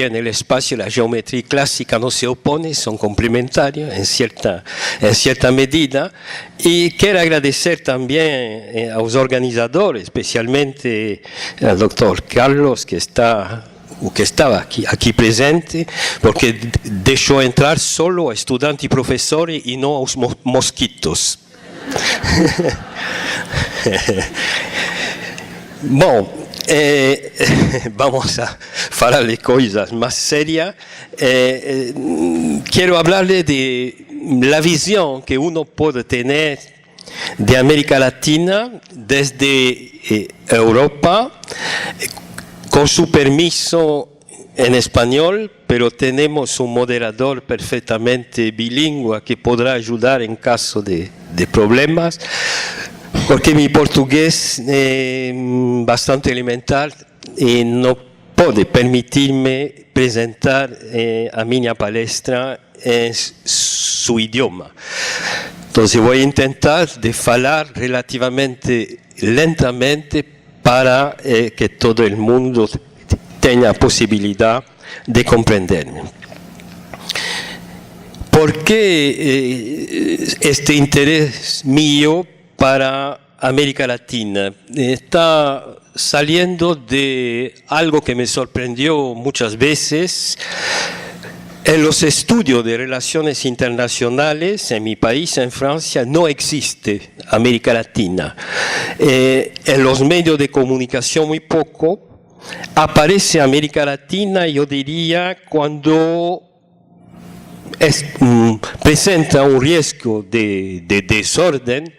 no espaço, a geometria clássica não se opõe, são complementares em certa medida, e quero agradecer também aos organizadores, especialmente ao Dr. Carlos, que estava aqui presente, porque deixou entrar solo a estudantes e professores e não aos mosquitos. Bom, vamos a falar de coisas mais sérias. Quero falar-lhe da visão que uno pode ter de América Latina desde Europa, con su permiso en español, pero tenemos un moderador perfectamente bilingüe que podrá ayudar en caso de problemas, porque mi portugués es bastante elemental y no puede permitirme presentar a mi palestra en su idioma. Entonces voy a intentar de hablar relativamente lentamente para que todo el mundo tenga posibilidad de comprenderme. ¿Por qué este interés mío para América Latina? Está saliendo de algo que me sorprendió muchas veces. En los estudios de relaciones internacionales, en mi país, en Francia, no existe América Latina. En los medios de comunicación muy poco. Aparece América Latina, yo diría, cuando presenta un riesgo de desorden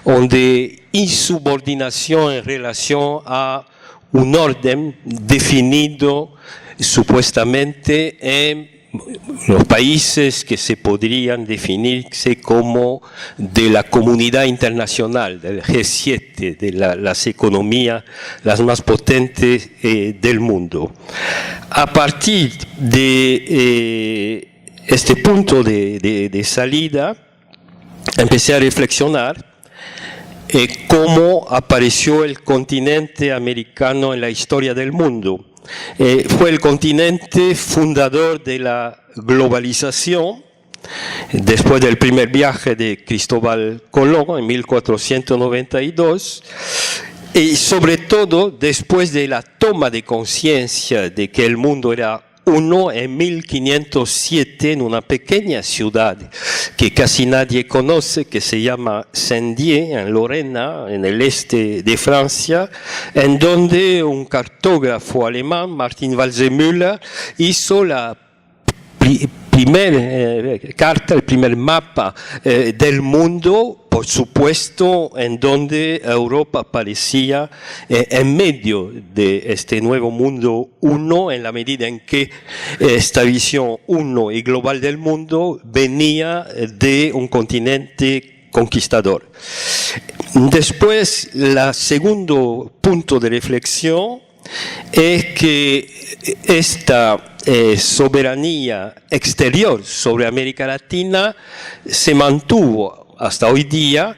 o de insubordinación en relación a un orden definido supuestamente en los países que se podrían definirse como de la comunidad internacional, del G7, de las economías las más potentes del mundo. A partir de este punto de salida, empecé a reflexionar cómo apareció el continente americano en la historia del mundo. Fue el continente fundador de la globalización, después del primer viaje de Cristóbal Colón en 1492, y sobre todo después de la toma de conciencia de que el mundo era uno en 1507 en una pequeña ciudad que casi nadie conoce, que se llama Saint-Dié, en Lorena, en el este de Francia, en donde un cartógrafo alemán, Martin Waldseemüller, hizo la primera carta, el primer mapa del mundo, por supuesto, en donde Europa aparecía en medio de este nuevo mundo uno, en la medida en que esta visión uno y global del mundo venía de un continente conquistador. Después, el segundo punto de reflexión es que esta soberanía exterior sobre América Latina se mantuvo hasta hoy día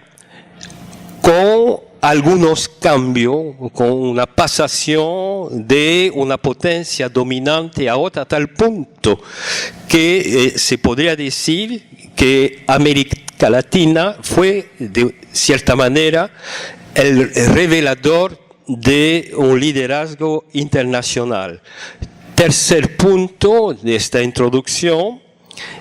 con algunos cambios, con una pasación de una potencia dominante a otra, a tal punto que se podría decir que América Latina fue, de cierta manera, el revelador de un liderazgo internacional. Tercer punto de esta introducción,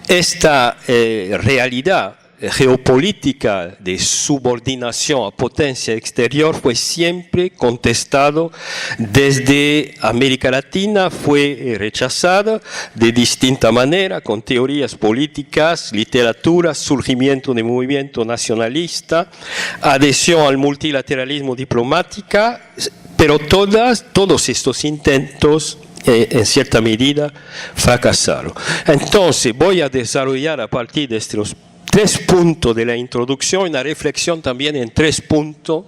esta realidad geopolítica de subordinación a potencia exterior fue siempre contestado desde América Latina, fue rechazada de distinta manera, con teorías políticas, literatura, surgimiento de movimiento nacionalista, adhesión al multilateralismo diplomático, pero todos estos intentos en cierta medida fracasaron. Entonces voy a desarrollar a partir de estos 3 puntos de la introducción una reflexión también en 3 puntos.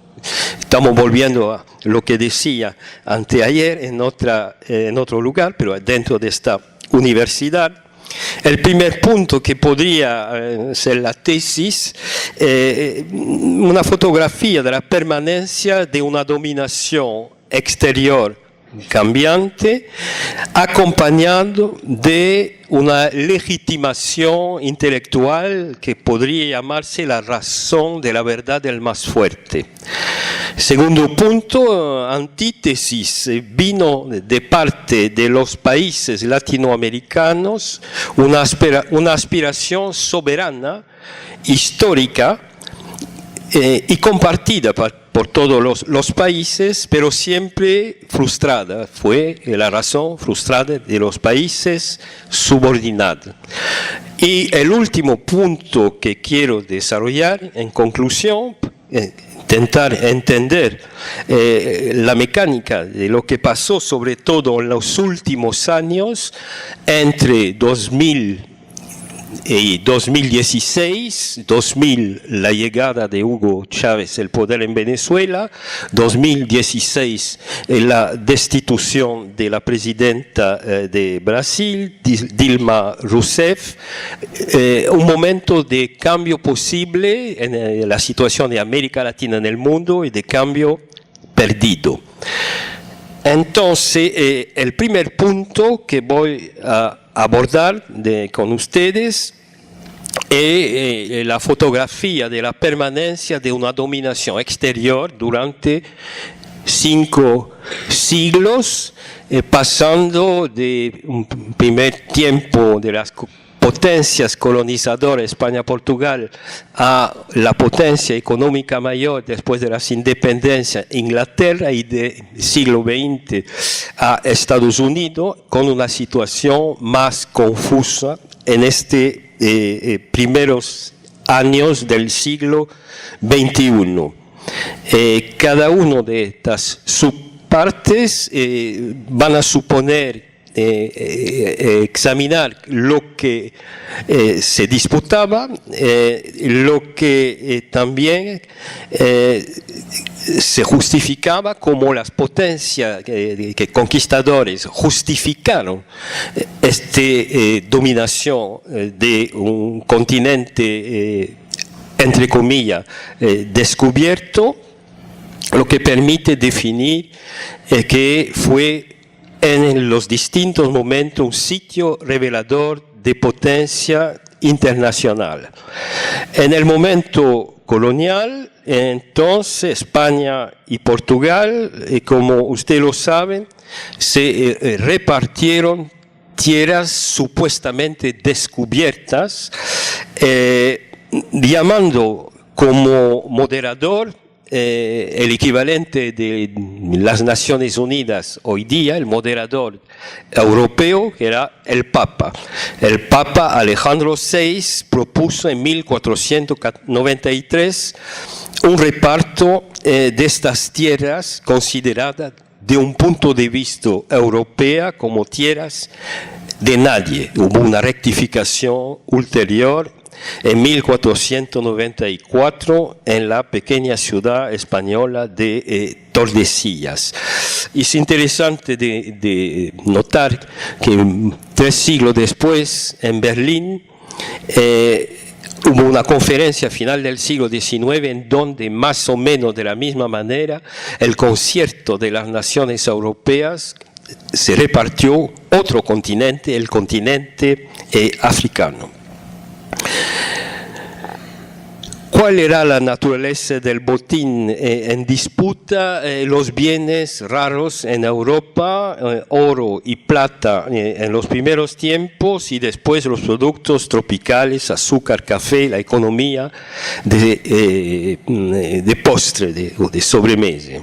Estamos volviendo a lo que decía anteayer en otro lugar, pero dentro de esta universidad. El primer punto que podría ser la tesis, una fotografía de la permanencia de una dominación exterior cambiante, acompañado de una legitimación intelectual que podría llamarse la razón de la verdad del más fuerte. Segundo punto, antítesis, vino de parte de los países latinoamericanos una aspiración soberana, histórica y compartida por todos los países, pero siempre frustrada. Fue la razón frustrada de los países subordinados. Y el último punto que quiero desarrollar en conclusión, intentar entender la mecánica de lo que pasó, sobre todo en los últimos años, entre 2000 y 2016, 2000 la llegada de Hugo Chávez al poder en Venezuela, 2016 la destitución de la presidenta de Brasil, Dilma Rousseff, un momento de cambio posible en la situación de América Latina en el mundo y de cambio perdido. Entonces, el primer punto que voy a abordar con ustedes es la fotografía de la permanencia de una dominación exterior durante 5 siglos, pasando de un primer tiempo de las potencias colonizadoras, España-Portugal, a la potencia económica mayor después de las independencias, Inglaterra, y del siglo XX a Estados Unidos, con una situación más confusa en estos primeros años del siglo XXI. Cada una de estas subpartes van a suponer examinar lo que se disputaba, lo que también se justificaba como las potencias que conquistadores justificaron esta dominación de un continente, entre comillas, descubierto, lo que permite definir que fue en los distintos momentos un sitio revelador de potencia internacional. En el momento colonial, entonces España y Portugal, como usted lo sabe, se repartieron tierras supuestamente descubiertas, llamando como moderador el equivalente de las Naciones Unidas hoy día, el moderador europeo, que era el Papa. El Papa Alejandro VI propuso en 1493 un reparto de estas tierras consideradas de un punto de vista europeo como tierras de nadie. Hubo una rectificación ulterior en 1494 en la pequeña ciudad española de Tordesillas. Es interesante de notar que 3 siglos después, en Berlín, hubo una conferencia a final del siglo XIX en donde más o menos de la misma manera el concierto de las naciones europeas se repartió otro continente, el continente africano. ¿Cuál era la naturaleza del botín en disputa? Los bienes raros en Europa, oro y plata en los primeros tiempos, y después los productos tropicales, azúcar, café, la economía de postre, de sobremesa.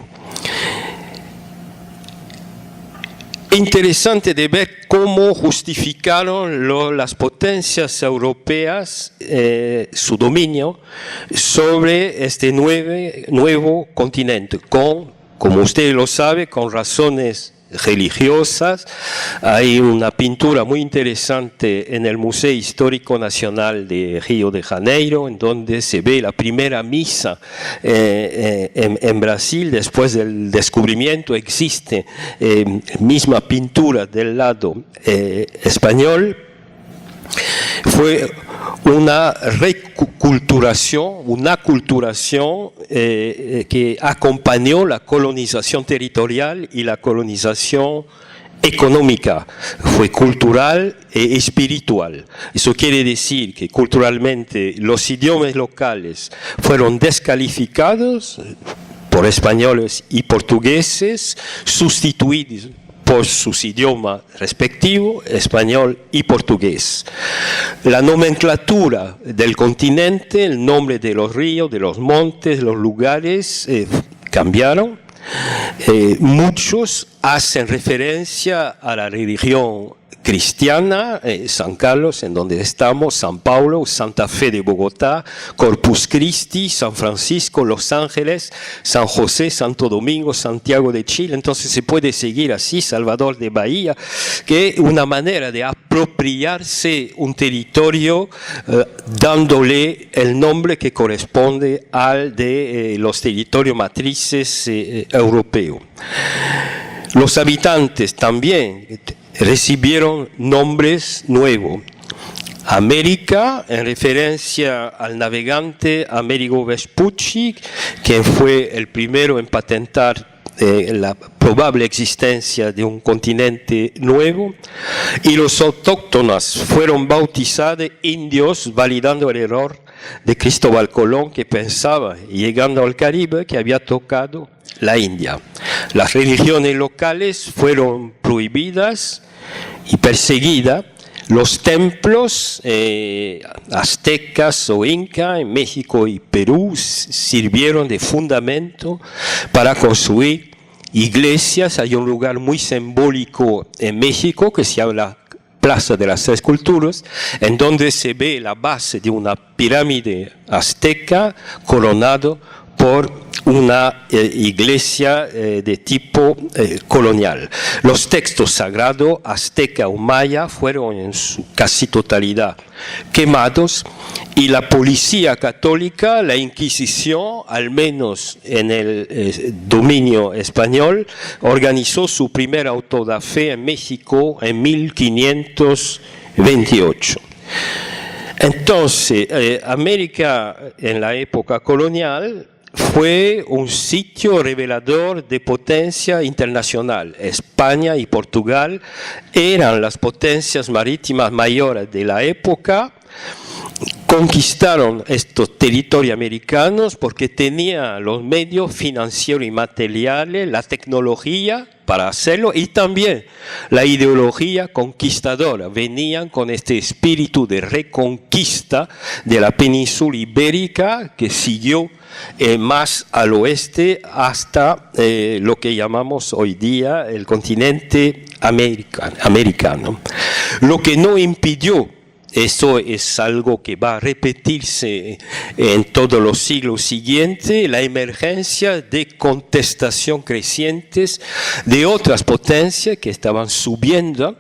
Interesante de ver cómo justificaron las potencias europeas su dominio sobre este nuevo continente, como usted lo sabe, con razones religiosas. Hay una pintura muy interesante en el Museo Histórico Nacional de Río de Janeiro, en donde se ve la primera misa en Brasil después del descubrimiento. Existe misma pintura del lado español. Fue una reculturación, una aculturación que acompañó la colonización territorial y la colonización económica. Fue cultural e espiritual. Eso quiere decir que culturalmente los idiomas locales fueron descalificados por españoles y portugueses, sustituidos por sus idiomas respectivos, español y portugués. La nomenclatura del continente, el nombre de los ríos, de los montes, los lugares cambiaron. Muchos hacen referencia a la religión cristiana, San Carlos, en donde estamos, San Paulo, Santa Fe de Bogotá, Corpus Christi, San Francisco, Los Ángeles, San José, Santo Domingo, Santiago de Chile. Entonces se puede seguir así, Salvador de Bahía, que es una manera de apropiarse un territorio dándole el nombre que corresponde al de los territorios matrices europeos. Los habitantes también recibieron nombres nuevos. América, en referencia al navegante Amerigo Vespucci, quien fue el primero en patentar la probable existencia de un continente nuevo, y los autóctonos fueron bautizados indios, validando el error de Cristóbal Colón, que pensaba, llegando al Caribe, que había tocado la India. Las religiones locales fueron prohibidas y perseguidas. Los templos aztecas o incas en México y Perú sirvieron de fundamento para construir iglesias. Hay un lugar muy simbólico en México que se llama Plaza de las Tres Culturas, en donde se ve la base de una pirámide azteca coronado por una iglesia de tipo colonial. Los textos sagrados azteca o maya fueron en su casi totalidad quemados y la policía católica, la Inquisición, al menos en el dominio español, organizó su primer auto da fe en México en 1528. Entonces, América en la época colonial fue un sitio revelador de potencia internacional. España y Portugal eran las potencias marítimas mayores de la época. Conquistaron estos territorios americanos porque tenían los medios financieros y materiales, la tecnología para hacerlo y también la ideología conquistadora. Venían con este espíritu de reconquista de la península ibérica que siguió más al oeste hasta lo que llamamos hoy día el continente americano. Lo que no impidió, eso es algo que va a repetirse en todos los siglos siguientes, la emergencia de contestación crecientes de otras potencias que estaban subiendo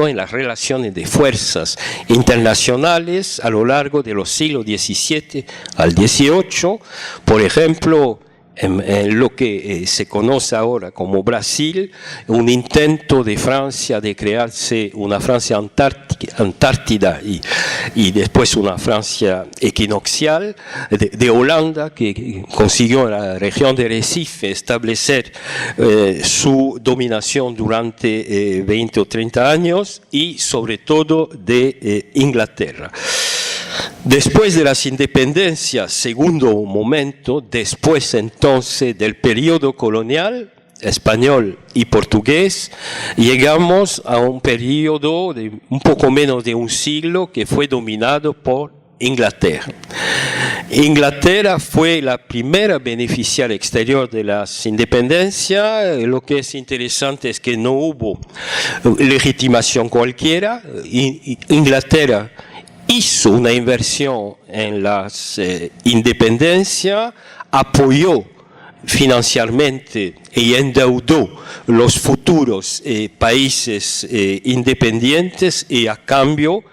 en las relaciones de fuerzas internacionales a lo largo de los siglos XVII al XVIII. Por ejemplo, en lo que se conoce ahora como Brasil, un intento de Francia de crearse una Francia antártida y después una Francia equinoccial, de Holanda, que consiguió en la región de Recife establecer su dominación durante 20 o 30 años, y sobre todo de Inglaterra. Después de las independencias, segundo momento, después entonces del periodo colonial español y portugués, llegamos a un periodo de un poco menos de un siglo que fue dominado por Inglaterra. Inglaterra fue la primera beneficiaria exterior de las independencias. Lo que es interesante es que no hubo legitimación cualquiera. Inglaterra hizo una inversión en las independencias, apoyó financieramente y endeudó los futuros países independientes, y a cambio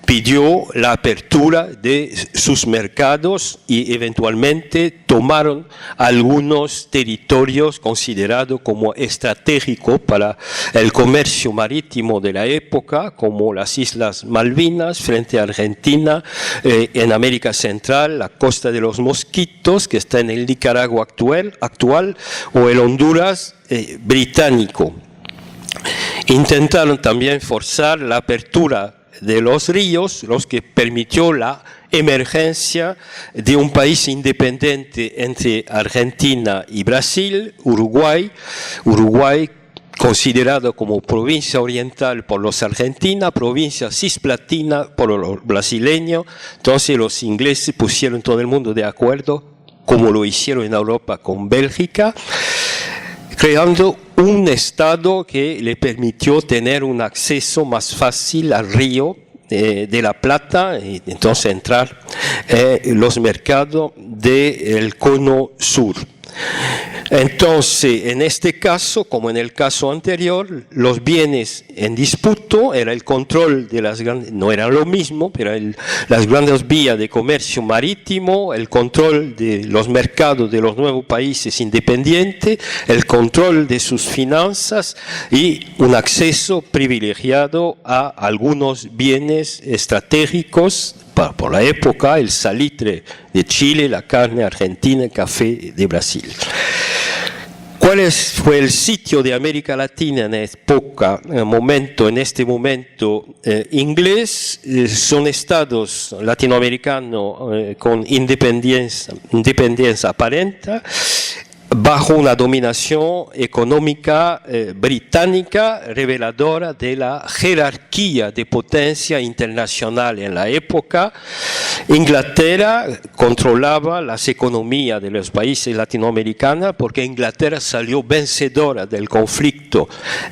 pidió la apertura de sus mercados y eventualmente tomaron algunos territorios considerados como estratégicos para el comercio marítimo de la época, como las Islas Malvinas frente a Argentina, en América Central, la costa de los Mosquitos, que está en el Nicaragua actual o el Honduras británico. Intentaron también forzar la apertura de los ríos, los que permitió la emergencia de un país independiente entre Argentina y Brasil, Uruguay considerado como provincia oriental por los argentinos, provincia cisplatina por los brasileños. Entonces los ingleses pusieron todo el mundo de acuerdo, como lo hicieron en Europa con Bélgica, creando un estado que le permitió tener un acceso más fácil al río de la Plata, y entonces entrar en los mercados del cono sur. Entonces, en este caso, como en el caso anterior, los bienes en disputa era el control de las grandes, no eran lo mismo, pero las grandes vías de comercio marítimo, el control de los mercados de los nuevos países independientes, el control de sus finanzas y un acceso privilegiado a algunos bienes estratégicos por la época, el salitre de Chile, la carne argentina, el café de Brasil. ¿Cuál fue el sitio de América Latina en este momento inglés? Son estados latinoamericanos con independencia aparente, bajo una dominación económica británica reveladora de la jerarquía de potencia internacional en la época. Inglaterra controlaba las economías de los países latinoamericanos porque Inglaterra salió vencedora del conflicto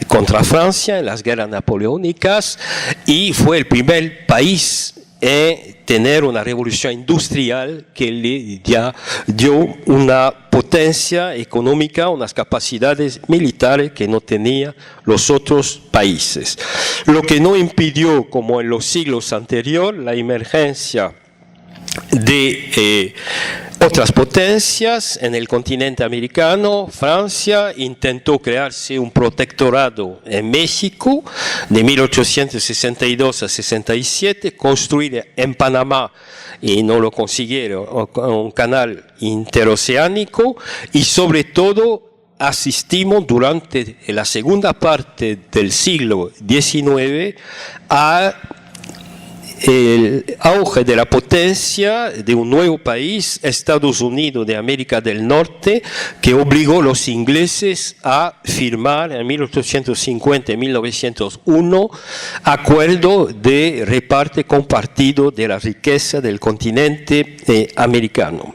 contra Francia en las guerras napoleónicas y fue el primer país en tener una revolución industrial que le dio una potencia económica, unas capacidades militares que no tenían los otros países. Lo que no impidió, como en los siglos anteriores, la emergencia de otras potencias en el continente americano. Francia intentó crearse un protectorado en México de 1862 a 67, construir en Panamá, y no lo consiguieron, un canal interoceánico, y sobre todo asistimos durante la segunda parte del siglo XIX a el auge de la potencia de un nuevo país, Estados Unidos de América del Norte, que obligó a los ingleses a firmar en 1850 y 1901 acuerdo de reparto compartido de la riqueza del continente americano.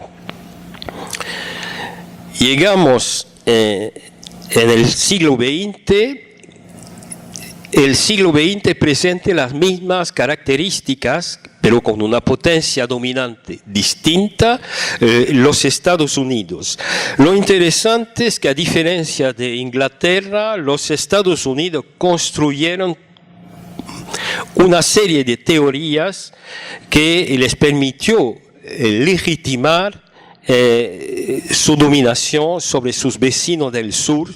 Llegamos en el siglo XX. El siglo XX presenta las mismas características, pero con una potencia dominante distinta, los Estados Unidos. Lo interesante es que, a diferencia de Inglaterra, los Estados Unidos construyeron una serie de teorías que les permitió legitimar su dominación sobre sus vecinos del sur,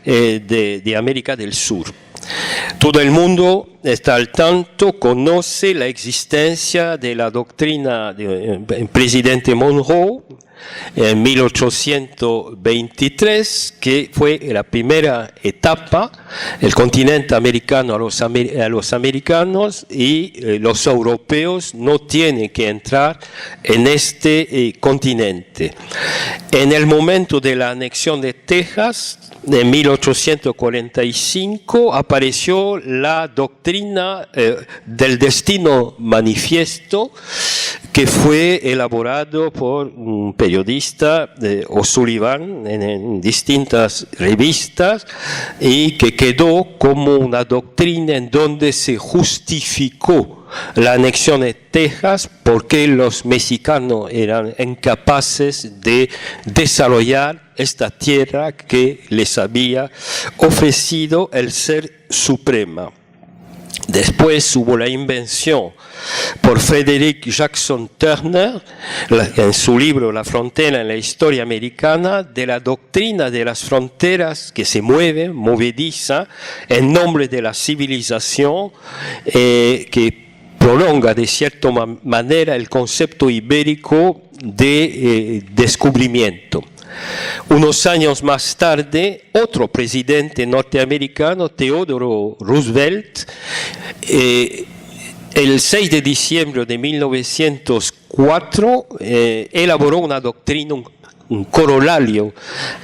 de América del Sur. Todo el mundo está al tanto, conoce la existencia de la doctrina del presidente Monroe en 1823, que fue la primera etapa, el continente americano a los americanos, y los europeos no tienen que entrar en este continente. En el momento de la anexión de Texas, en 1845, apareció la doctrina del destino manifiesto, que fue elaborado por un periodista, O'Sullivan, en distintas revistas, y que quedó como una doctrina en donde se justificó la anexión de Texas porque los mexicanos eran incapaces de desarrollar esta tierra que les había ofrecido el Ser Supremo. Después hubo la invención por Frederick Jackson Turner, en su libro La frontera en la historia americana, de la doctrina de las fronteras que se mueven, movediza, en nombre de la civilización, que prolonga de cierta manera el concepto ibérico de descubrimiento. Unos años más tarde, otro presidente norteamericano, Theodore Roosevelt, el 6 de diciembre de 1904, elaboró una doctrina, un corolario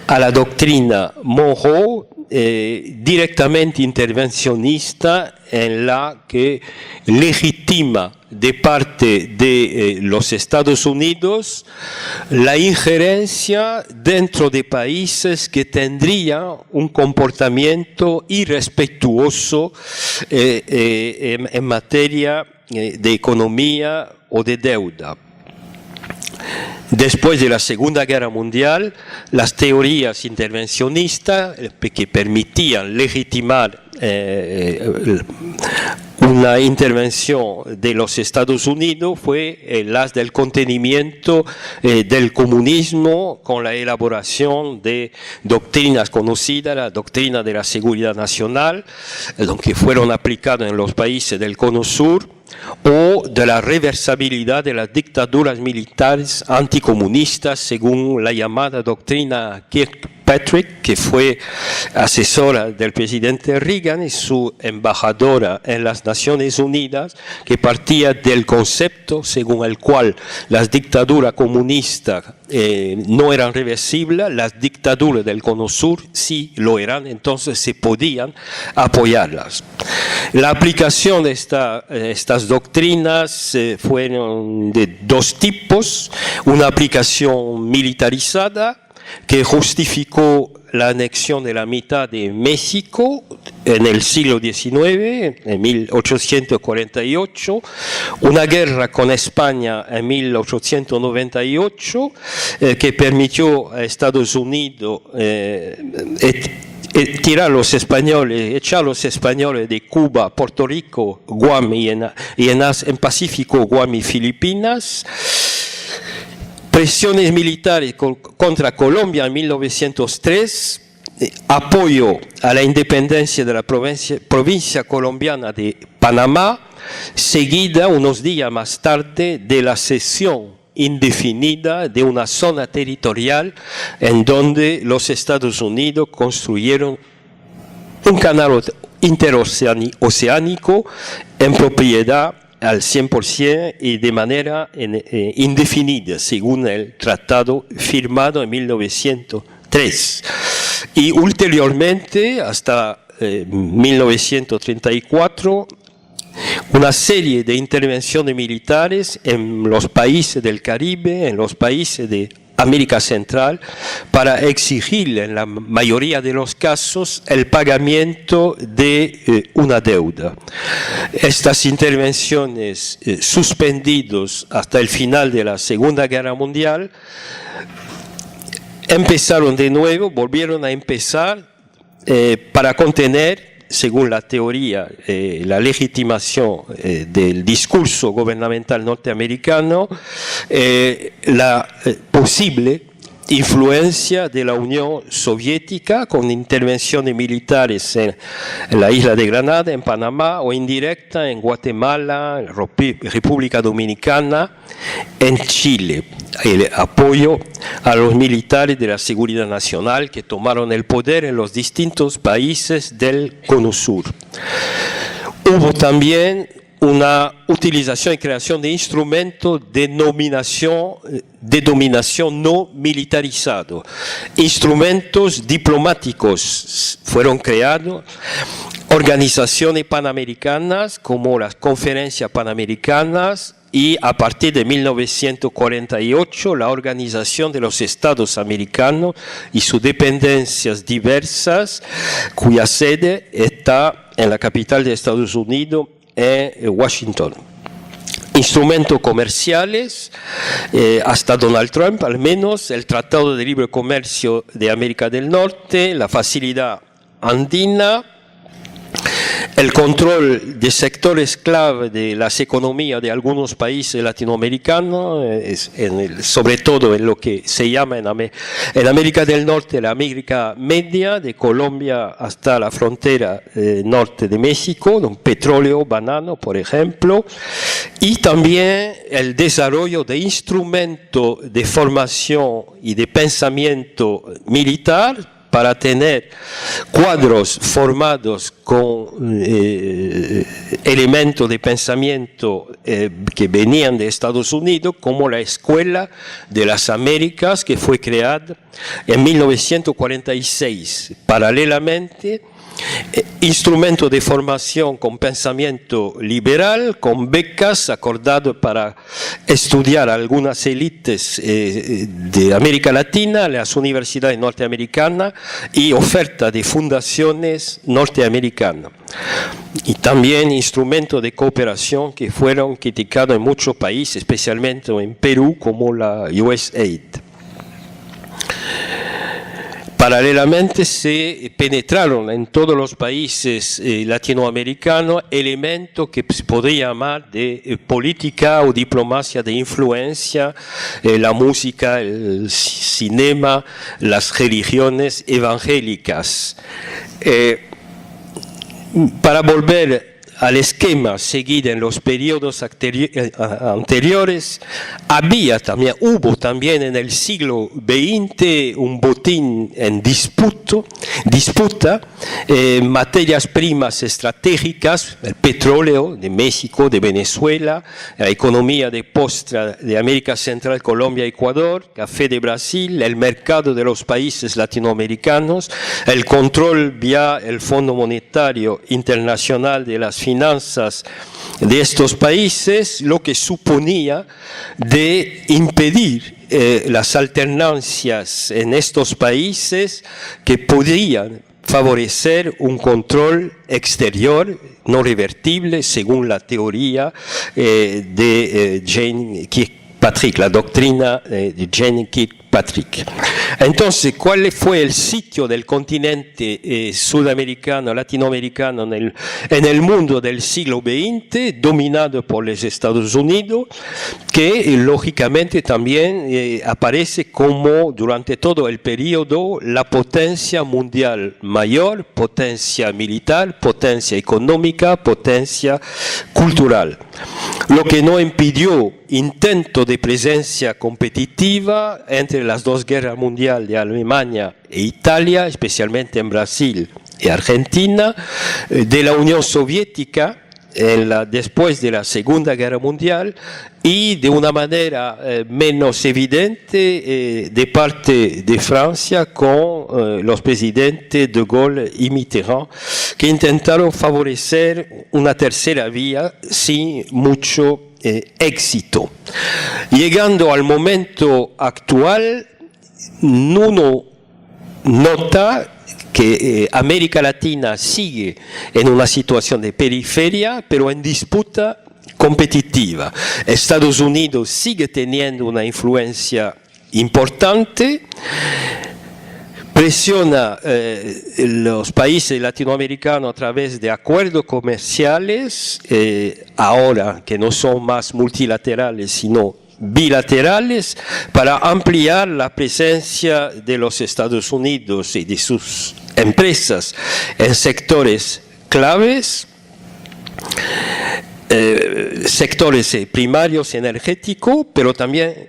a la doctrina Monroe, directamente intervencionista, en la que legitima de parte de los Estados Unidos la injerencia dentro de países que tendrían un comportamiento irrespetuoso en materia de economía o de deuda. Después de la Segunda Guerra Mundial, las teorías intervencionistas que permitían legitimar una intervención de los Estados Unidos fue las del contenimiento del comunismo, con la elaboración de doctrinas conocidas, la doctrina de la seguridad nacional, que fueron aplicadas en los países del Cono Sur, o de la reversibilidad de las dictaduras militares anticomunistas, según la llamada doctrina Kirkpatrick, que fue asesora del presidente Reagan y su embajadora en las Naciones Unidas, que partía del concepto según el cual las dictaduras comunistas no eran reversibles, las dictaduras del Cono Sur sí lo eran, entonces se podían apoyarlas. La aplicación de estas doctrinas fueron de dos tipos: una aplicación militarizada, que justificó la anexión de la mitad de México en el siglo XIX, en 1848, una guerra con España en 1898, que permitió a Estados Unidos echar a los españoles de Cuba, Puerto Rico, Guam y en Pacífico, Guam y Filipinas. Presiones militares contra Colombia en 1903, apoyo a la independencia de la provincia colombiana de Panamá, seguida unos días más tarde de la cesión indefinida de una zona territorial en donde los Estados Unidos construyeron un canal interoceánico en propiedad al 100% y de manera indefinida, según el tratado firmado en 1903. Y ulteriormente, hasta 1934, una serie de intervenciones militares en los países del Caribe, en los países de América Central, para exigir en la mayoría de los casos el pagamiento de una deuda. Estas intervenciones suspendidas hasta el final de la Segunda Guerra Mundial empezaron de nuevo, volvieron a empezar para contener, según la teoría, la legitimación del discurso gubernamental norteamericano, la posible influencia de la Unión Soviética con intervenciones militares en la isla de Granada, en Panamá, o indirecta en Guatemala, República Dominicana, en Chile. El apoyo a los militares de la Seguridad Nacional que tomaron el poder en los distintos países del Cono Sur. Hubo también una utilización y creación de instrumentos de dominación no militarizado. Instrumentos diplomáticos fueron creados, organizaciones panamericanas como las conferencias panamericanas, y a partir de 1948 la Organización de los Estados Americanos y sus dependencias diversas, cuya sede está en la capital de Estados Unidos, en Washington. Instrumentos comerciales, hasta Donald Trump al menos, el Tratado de Libre Comercio de América del Norte, la Facilidad Andina, el control de sectores clave de las economías de algunos países latinoamericanos, sobre todo en lo que se llama en América del Norte, la América Media, de Colombia hasta la frontera norte de México, petróleo, banano, por ejemplo, y también el desarrollo de instrumentos de formación y de pensamiento militar, para tener cuadros formados con elementos de pensamiento que venían de Estados Unidos, como la Escuela de las Américas, que fue creada en 1946. Paralelamente, instrumentos de formación con pensamiento liberal, con becas acordadas para estudiar algunas élites de América Latina, las universidades norteamericanas, y oferta de fundaciones norteamericanas. Y también instrumentos de cooperación que fueron criticados en muchos países, especialmente en Perú, como la USAID. Paralelamente se penetraron en todos los países latinoamericanos elementos que se podría llamar de política o diplomacia de influencia, la música, el cinema, las religiones evangélicas. Para volver al esquema seguido en los periodos anteriores, hubo también en el siglo XX un botín en disputa, materias primas estratégicas, el petróleo de México, de Venezuela, la economía de postra de América Central, Colombia, Ecuador, café de Brasil, el mercado de los países latinoamericanos, el control vía el Fondo Monetario Internacional de las finanzas de estos países, lo que suponía de impedir las alternancias en estos países que podrían favorecer un control exterior no revertible según la teoría de Jane Kirkpatrick, la doctrina de Jane Kirkpatrick. Entonces, ¿cuál fue el sitio del continente sudamericano, latinoamericano en el mundo del siglo XX, dominado por los Estados Unidos, que lógicamente también aparece como durante todo el periodo la potencia mundial mayor, potencia militar, potencia económica, potencia cultural? Lo que no impidió intento de presencia competitiva entre las dos guerras mundiales de Alemania e Italia, especialmente en Brasil y Argentina, de la Unión Soviética después de la Segunda Guerra Mundial, y de una manera menos evidente de parte de Francia con los presidentes de Gaulle y Mitterrand, que intentaron favorecer una tercera vía sin mucho éxito. Llegando al momento actual, uno nota que América Latina sigue en una situación de periferia, pero en disputa competitiva. Estados Unidos sigue teniendo una influencia importante, presiona los países latinoamericanos a través de acuerdos comerciales, ahora que no son más multilaterales, sino bilaterales, para ampliar la presencia de los Estados Unidos y de sus empresas en sectores claves, sectores primarios energéticos, pero también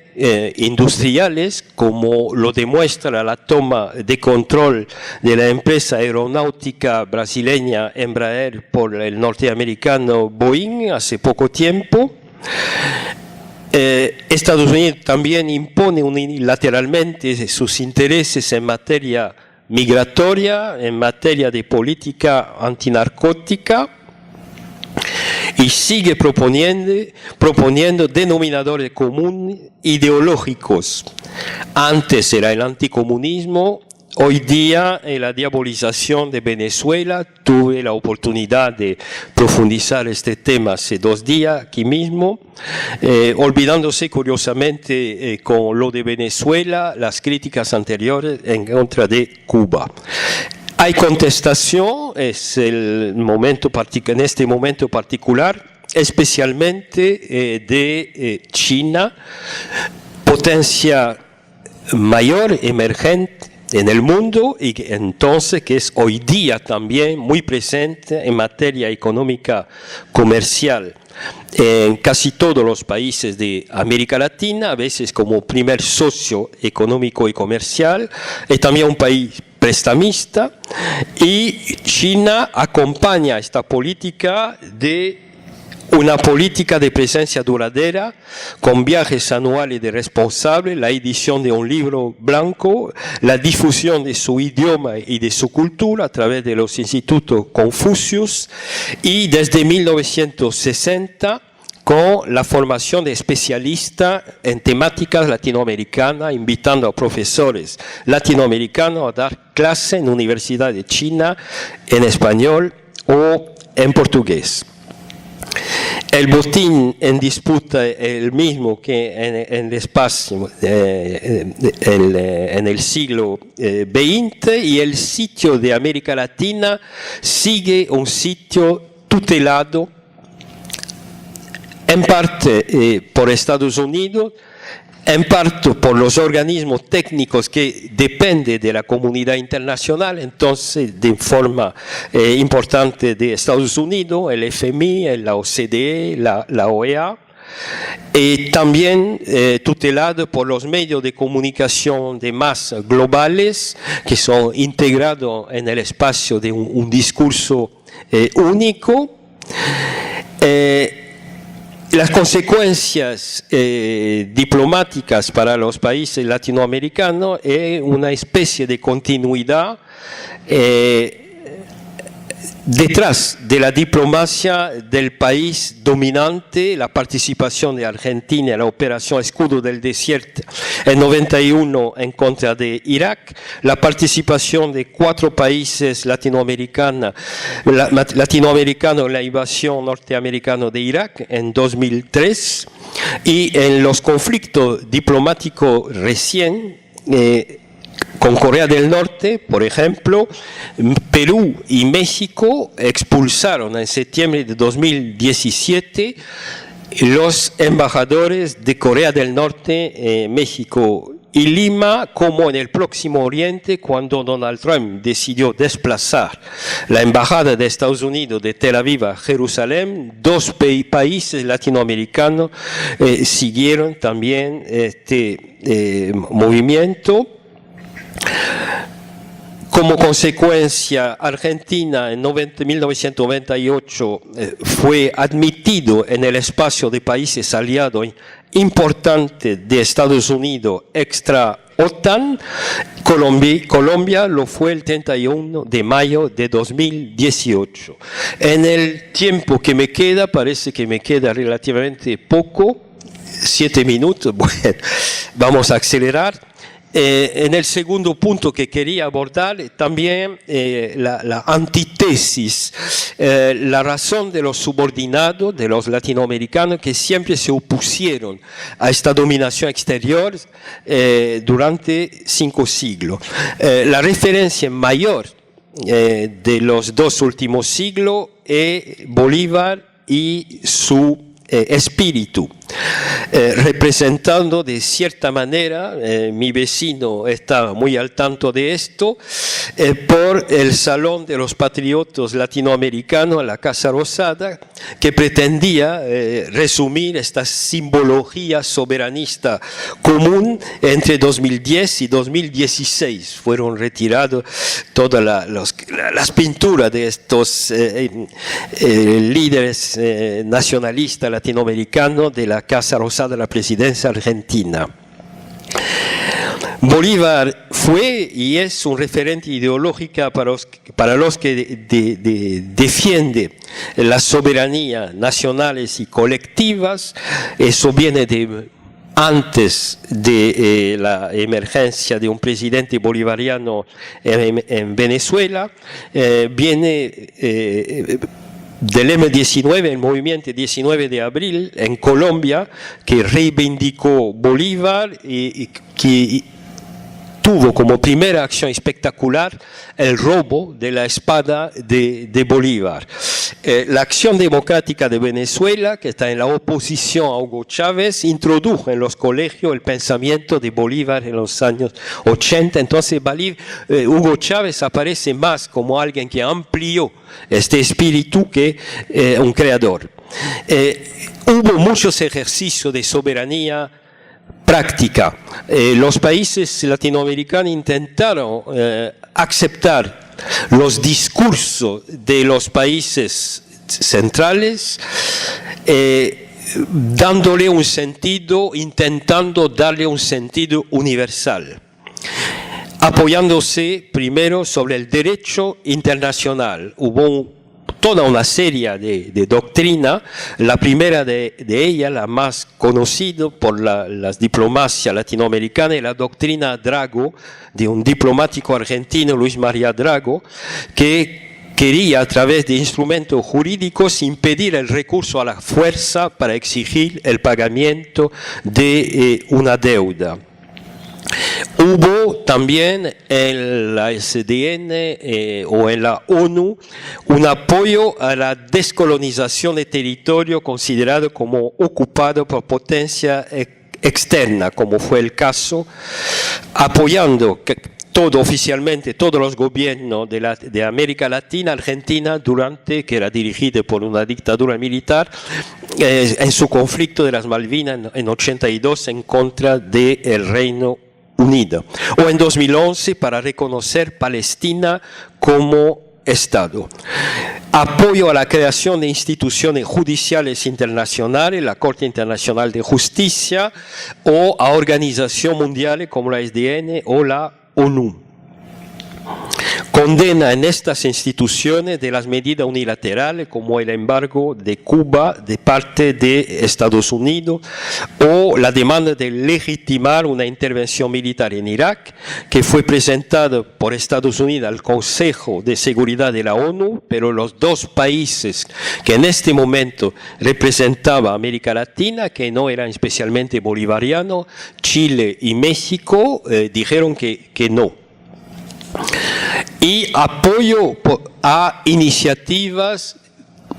industriales, como lo demuestra la toma de control de la empresa aeronáutica brasileña Embraer por el norteamericano Boeing hace poco tiempo. Estados Unidos también impone unilateralmente sus intereses en materia migratoria, en materia de política antinarcótica, y sigue proponiendo denominadores comunes ideológicos. Antes era el anticomunismo, hoy día en la diabolización de Venezuela. Tuve la oportunidad de profundizar este tema hace 2 días aquí mismo, olvidándose curiosamente con lo de Venezuela las críticas anteriores en contra de Cuba. Hay contestación, es el momento en este momento particular, especialmente de China, potencia mayor, emergente en el mundo, y que entonces que es hoy día también muy presente en materia económica comercial en casi todos los países de América Latina, a veces como primer socio económico y comercial, es también un país prestamista, y China acompaña esta política de una política de presencia duradera, con viajes anuales de responsables, la edición de un libro blanco, la difusión de su idioma y de su cultura a través de los institutos Confucius, y desde 1960 con la formación de especialistas en temáticas latinoamericanas, invitando a profesores latinoamericanos a dar clase en universidades de China en español o en portugués. El botín en disputa es el mismo que en el espacio en el siglo XX, y el sitio de América Latina sigue un sitio tutelado en parte por Estados Unidos, en parte por los organismos técnicos que dependen de la comunidad internacional, entonces de forma importante de Estados Unidos, el FMI, la OCDE, la OEA, y también tutelado por los medios de comunicación de masa globales, que son integrados en el espacio de un discurso único. Las consecuencias diplomáticas para los países latinoamericanos es una especie de continuidad detrás de la diplomacia del país dominante, la participación de Argentina en la operación Escudo del Desierto en 91 en contra de Irak, la participación de 4 países latinoamericanos en la invasión norteamericana de Irak en 2003 y en los conflictos diplomáticos recién con Corea del Norte, por ejemplo, Perú y México expulsaron en septiembre de 2017 los embajadores de Corea del Norte, México y Lima, como en el Próximo Oriente, cuando Donald Trump decidió desplazar la embajada de Estados Unidos de Tel Aviv a Jerusalén. 2 países latinoamericanos siguieron también este movimiento. Como consecuencia, Argentina en 1998 fue admitido en el espacio de países aliados importantes de Estados Unidos extra OTAN. Colombia lo fue el 31 de mayo de 2018. En el tiempo que me queda, parece que me queda relativamente poco, 7 minutos, bueno, vamos a acelerar. En el segundo punto que quería abordar, también la antítesis, la razón de los subordinados, de los latinoamericanos que siempre se opusieron a esta dominación exterior durante 5 siglos. La referencia mayor de los 2 últimos siglos es Bolívar y su espíritu, representando de cierta manera, mi vecino está muy al tanto de esto, por el Salón de los Patriotas Latinoamericanos, la Casa Rosada, que pretendía resumir esta simbología soberanista común entre 2010 y 2016. Fueron retiradas todas las pinturas de estos líderes nacionalistas latinoamericanos de la Casa Rosada de la presidencia argentina. Bolívar fue y es un referente ideológico para los que defienden las soberanías nacionales y colectivas. Eso viene de antes de la emergencia de un presidente bolivariano en Venezuela, viene del M19, el movimiento 19 de abril en Colombia, que reivindicó Bolívar y que tuvo como primera acción espectacular el robo de la espada de Bolívar. La Acción Democrática de Venezuela, que está en la oposición a Hugo Chávez, introdujo en los colegios el pensamiento de Bolívar en los años 80. Entonces Hugo Chávez aparece más como alguien que amplió este espíritu que un creador. Hubo muchos ejercicios de soberanía práctica. Los países latinoamericanos intentaron aceptar los discursos de los países centrales, dándole un sentido, intentando darle un sentido universal, apoyándose primero sobre el derecho internacional. Hubo toda una serie de doctrinas. La primera de ellas, la más conocida por las diplomacias latinoamericanas, es la doctrina Drago, de un diplomático argentino, Luis María Drago, que quería a través de instrumentos jurídicos impedir el recurso a la fuerza para exigir el pagamiento de una deuda. Hubo también en la SDN o en la ONU un apoyo a la descolonización de territorio considerado como ocupado por potencia externa, como fue el caso, apoyando oficialmente todos los gobiernos de América Latina, Argentina, que era dirigida por una dictadura militar, en su conflicto de las Malvinas en 82 en contra del Reino Unido, o en 2011 para reconocer Palestina como Estado. Apoyo a la creación de instituciones judiciales internacionales, la Corte Internacional de Justicia, o a organizaciones mundiales como la SDN o la ONU. condena en estas instituciones de las medidas unilaterales como el embargo de Cuba de parte de Estados Unidos o la demanda de legitimar una intervención militar en Irak que fue presentada por Estados Unidos al Consejo de Seguridad de la ONU, pero los dos países que en este momento representaban América Latina, que no eran especialmente bolivarianos, Chile y México, dijeron que no. Y apoyo a iniciativas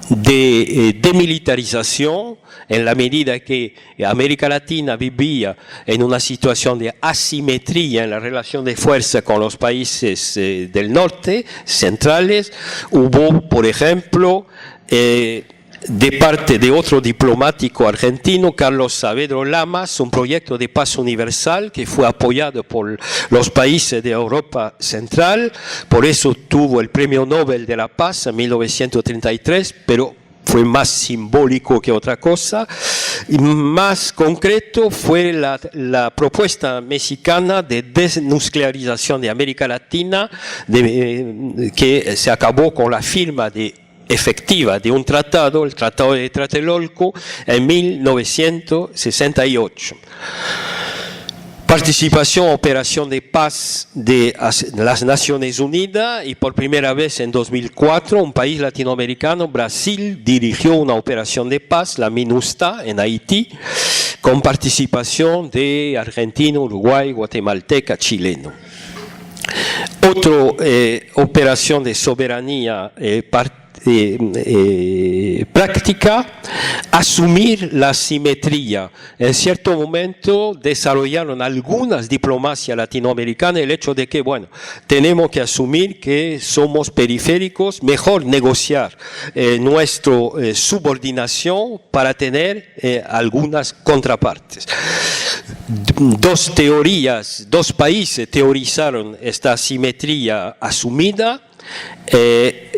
de demilitarización en la medida que América Latina vivía en una situación de asimetría en la relación de fuerza con los países del norte, centrales. Hubo, por ejemplo, de parte de otro diplomático argentino, Carlos Saavedra Lamas, un proyecto de paz universal que fue apoyado por los países de Europa Central, por eso tuvo el Premio Nobel de la Paz en 1933, pero fue más simbólico que otra cosa. Y más concreto fue la propuesta mexicana de desnuclearización de América Latina, que se acabó con la firma efectiva de un tratado, el Tratado de Tlatelolco, en 1968. Participación en operación de paz de las Naciones Unidas y por primera vez en 2004 un país latinoamericano, Brasil, dirigió una operación de paz, la MINUSTAH, en Haití, con participación de argentino, uruguay, guatemalteca, chileno. Otra operación de soberanía práctica, asumir la simetría. En cierto momento desarrollaron algunas diplomacias latinoamericanas el hecho de que, bueno, tenemos que asumir que somos periféricos, mejor negociar nuestra subordinación para tener algunas contrapartes. Dos países teorizaron esta simetría asumida.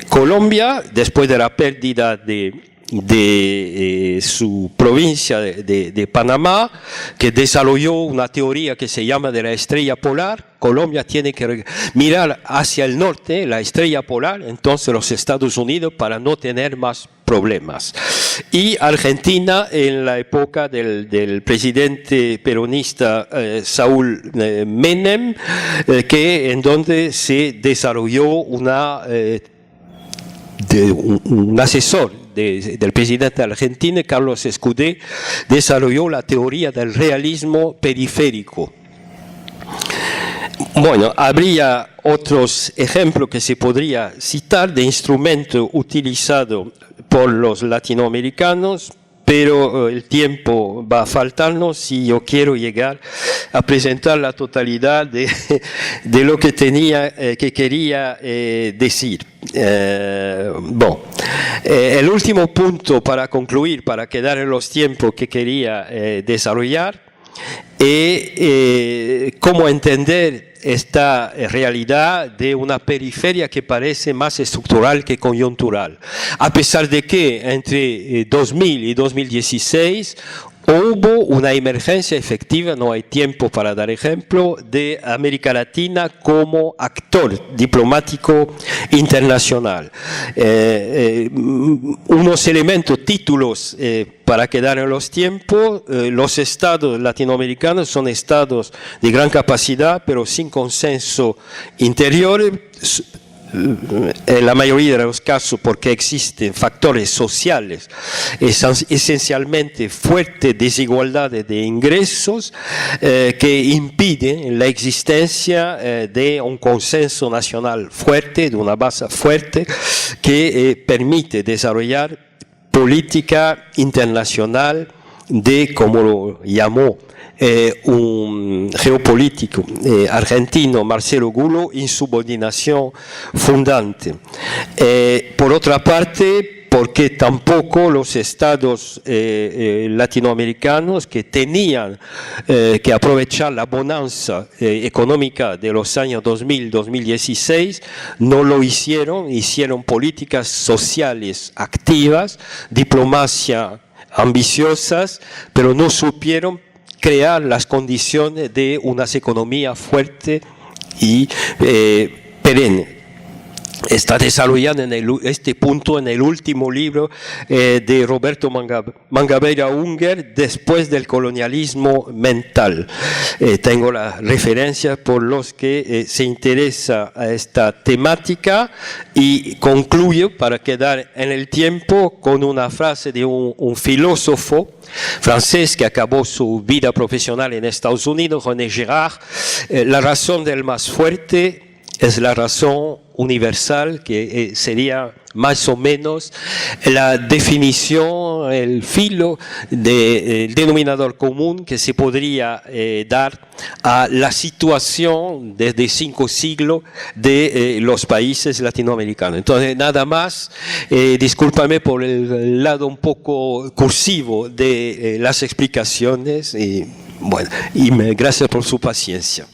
Colombia, después de la pérdida de su provincia de Panamá, que desarrolló una teoría que se llama de la estrella polar. Colombia tiene que mirar hacia el norte, la estrella polar, entonces los Estados Unidos, para no tener más problemas. Y Argentina, en la época del presidente peronista Saúl Menem, en donde se desarrolló un asesor del presidente argentino, Carlos Escudé, desarrolló la teoría del realismo periférico. Bueno, habría otros ejemplos que se podría citar de instrumentos utilizados por los latinoamericanos, pero el tiempo va a faltarnos y yo quiero llegar a presentar la totalidad de lo que quería decir. El último punto para concluir, para quedar en los tiempos que quería desarrollar, es cómo entender esta realidad de una periferia que parece más estructural que coyuntural. A pesar de que entre 2000 y 2016 hubo una emergencia efectiva, no hay tiempo para dar ejemplo, de América Latina como actor diplomático internacional. Unos elementos, títulos para quedar en los tiempos. Los estados latinoamericanos son estados de gran capacidad, pero sin consenso interior. En la mayoría de los casos porque existen factores sociales, esencialmente fuertes desigualdades de ingresos que impiden la existencia de un consenso nacional fuerte, de una base fuerte que permite desarrollar política internacional de, como lo llamó un geopolítico argentino, Marcelo Gulo, insubordinación fundante. Por otra parte, porque tampoco los estados latinoamericanos que tenían que aprovechar la bonanza económica de los años 2000-2016 no lo hicieron políticas sociales activas, diplomacia ambiciosas, pero no supieron crear las condiciones de unas economías fuertes y perennes. está desarrollado este punto en el último libro de Roberto Mangabeira Unger, Después del colonialismo mental. Tengo la referencia por los que se interesa a esta temática y concluyo para quedar en el tiempo con una frase de un filósofo francés que acabó su vida profesional en Estados Unidos, René Girard. La razón del más fuerte es la razón universal, que sería más o menos la definición, el filo del denominador común que se podría dar a la situación desde 5 siglos de los países latinoamericanos. Entonces, nada más, discúlpame por el lado un poco cursivo de las explicaciones y, bueno, y gracias por su paciencia.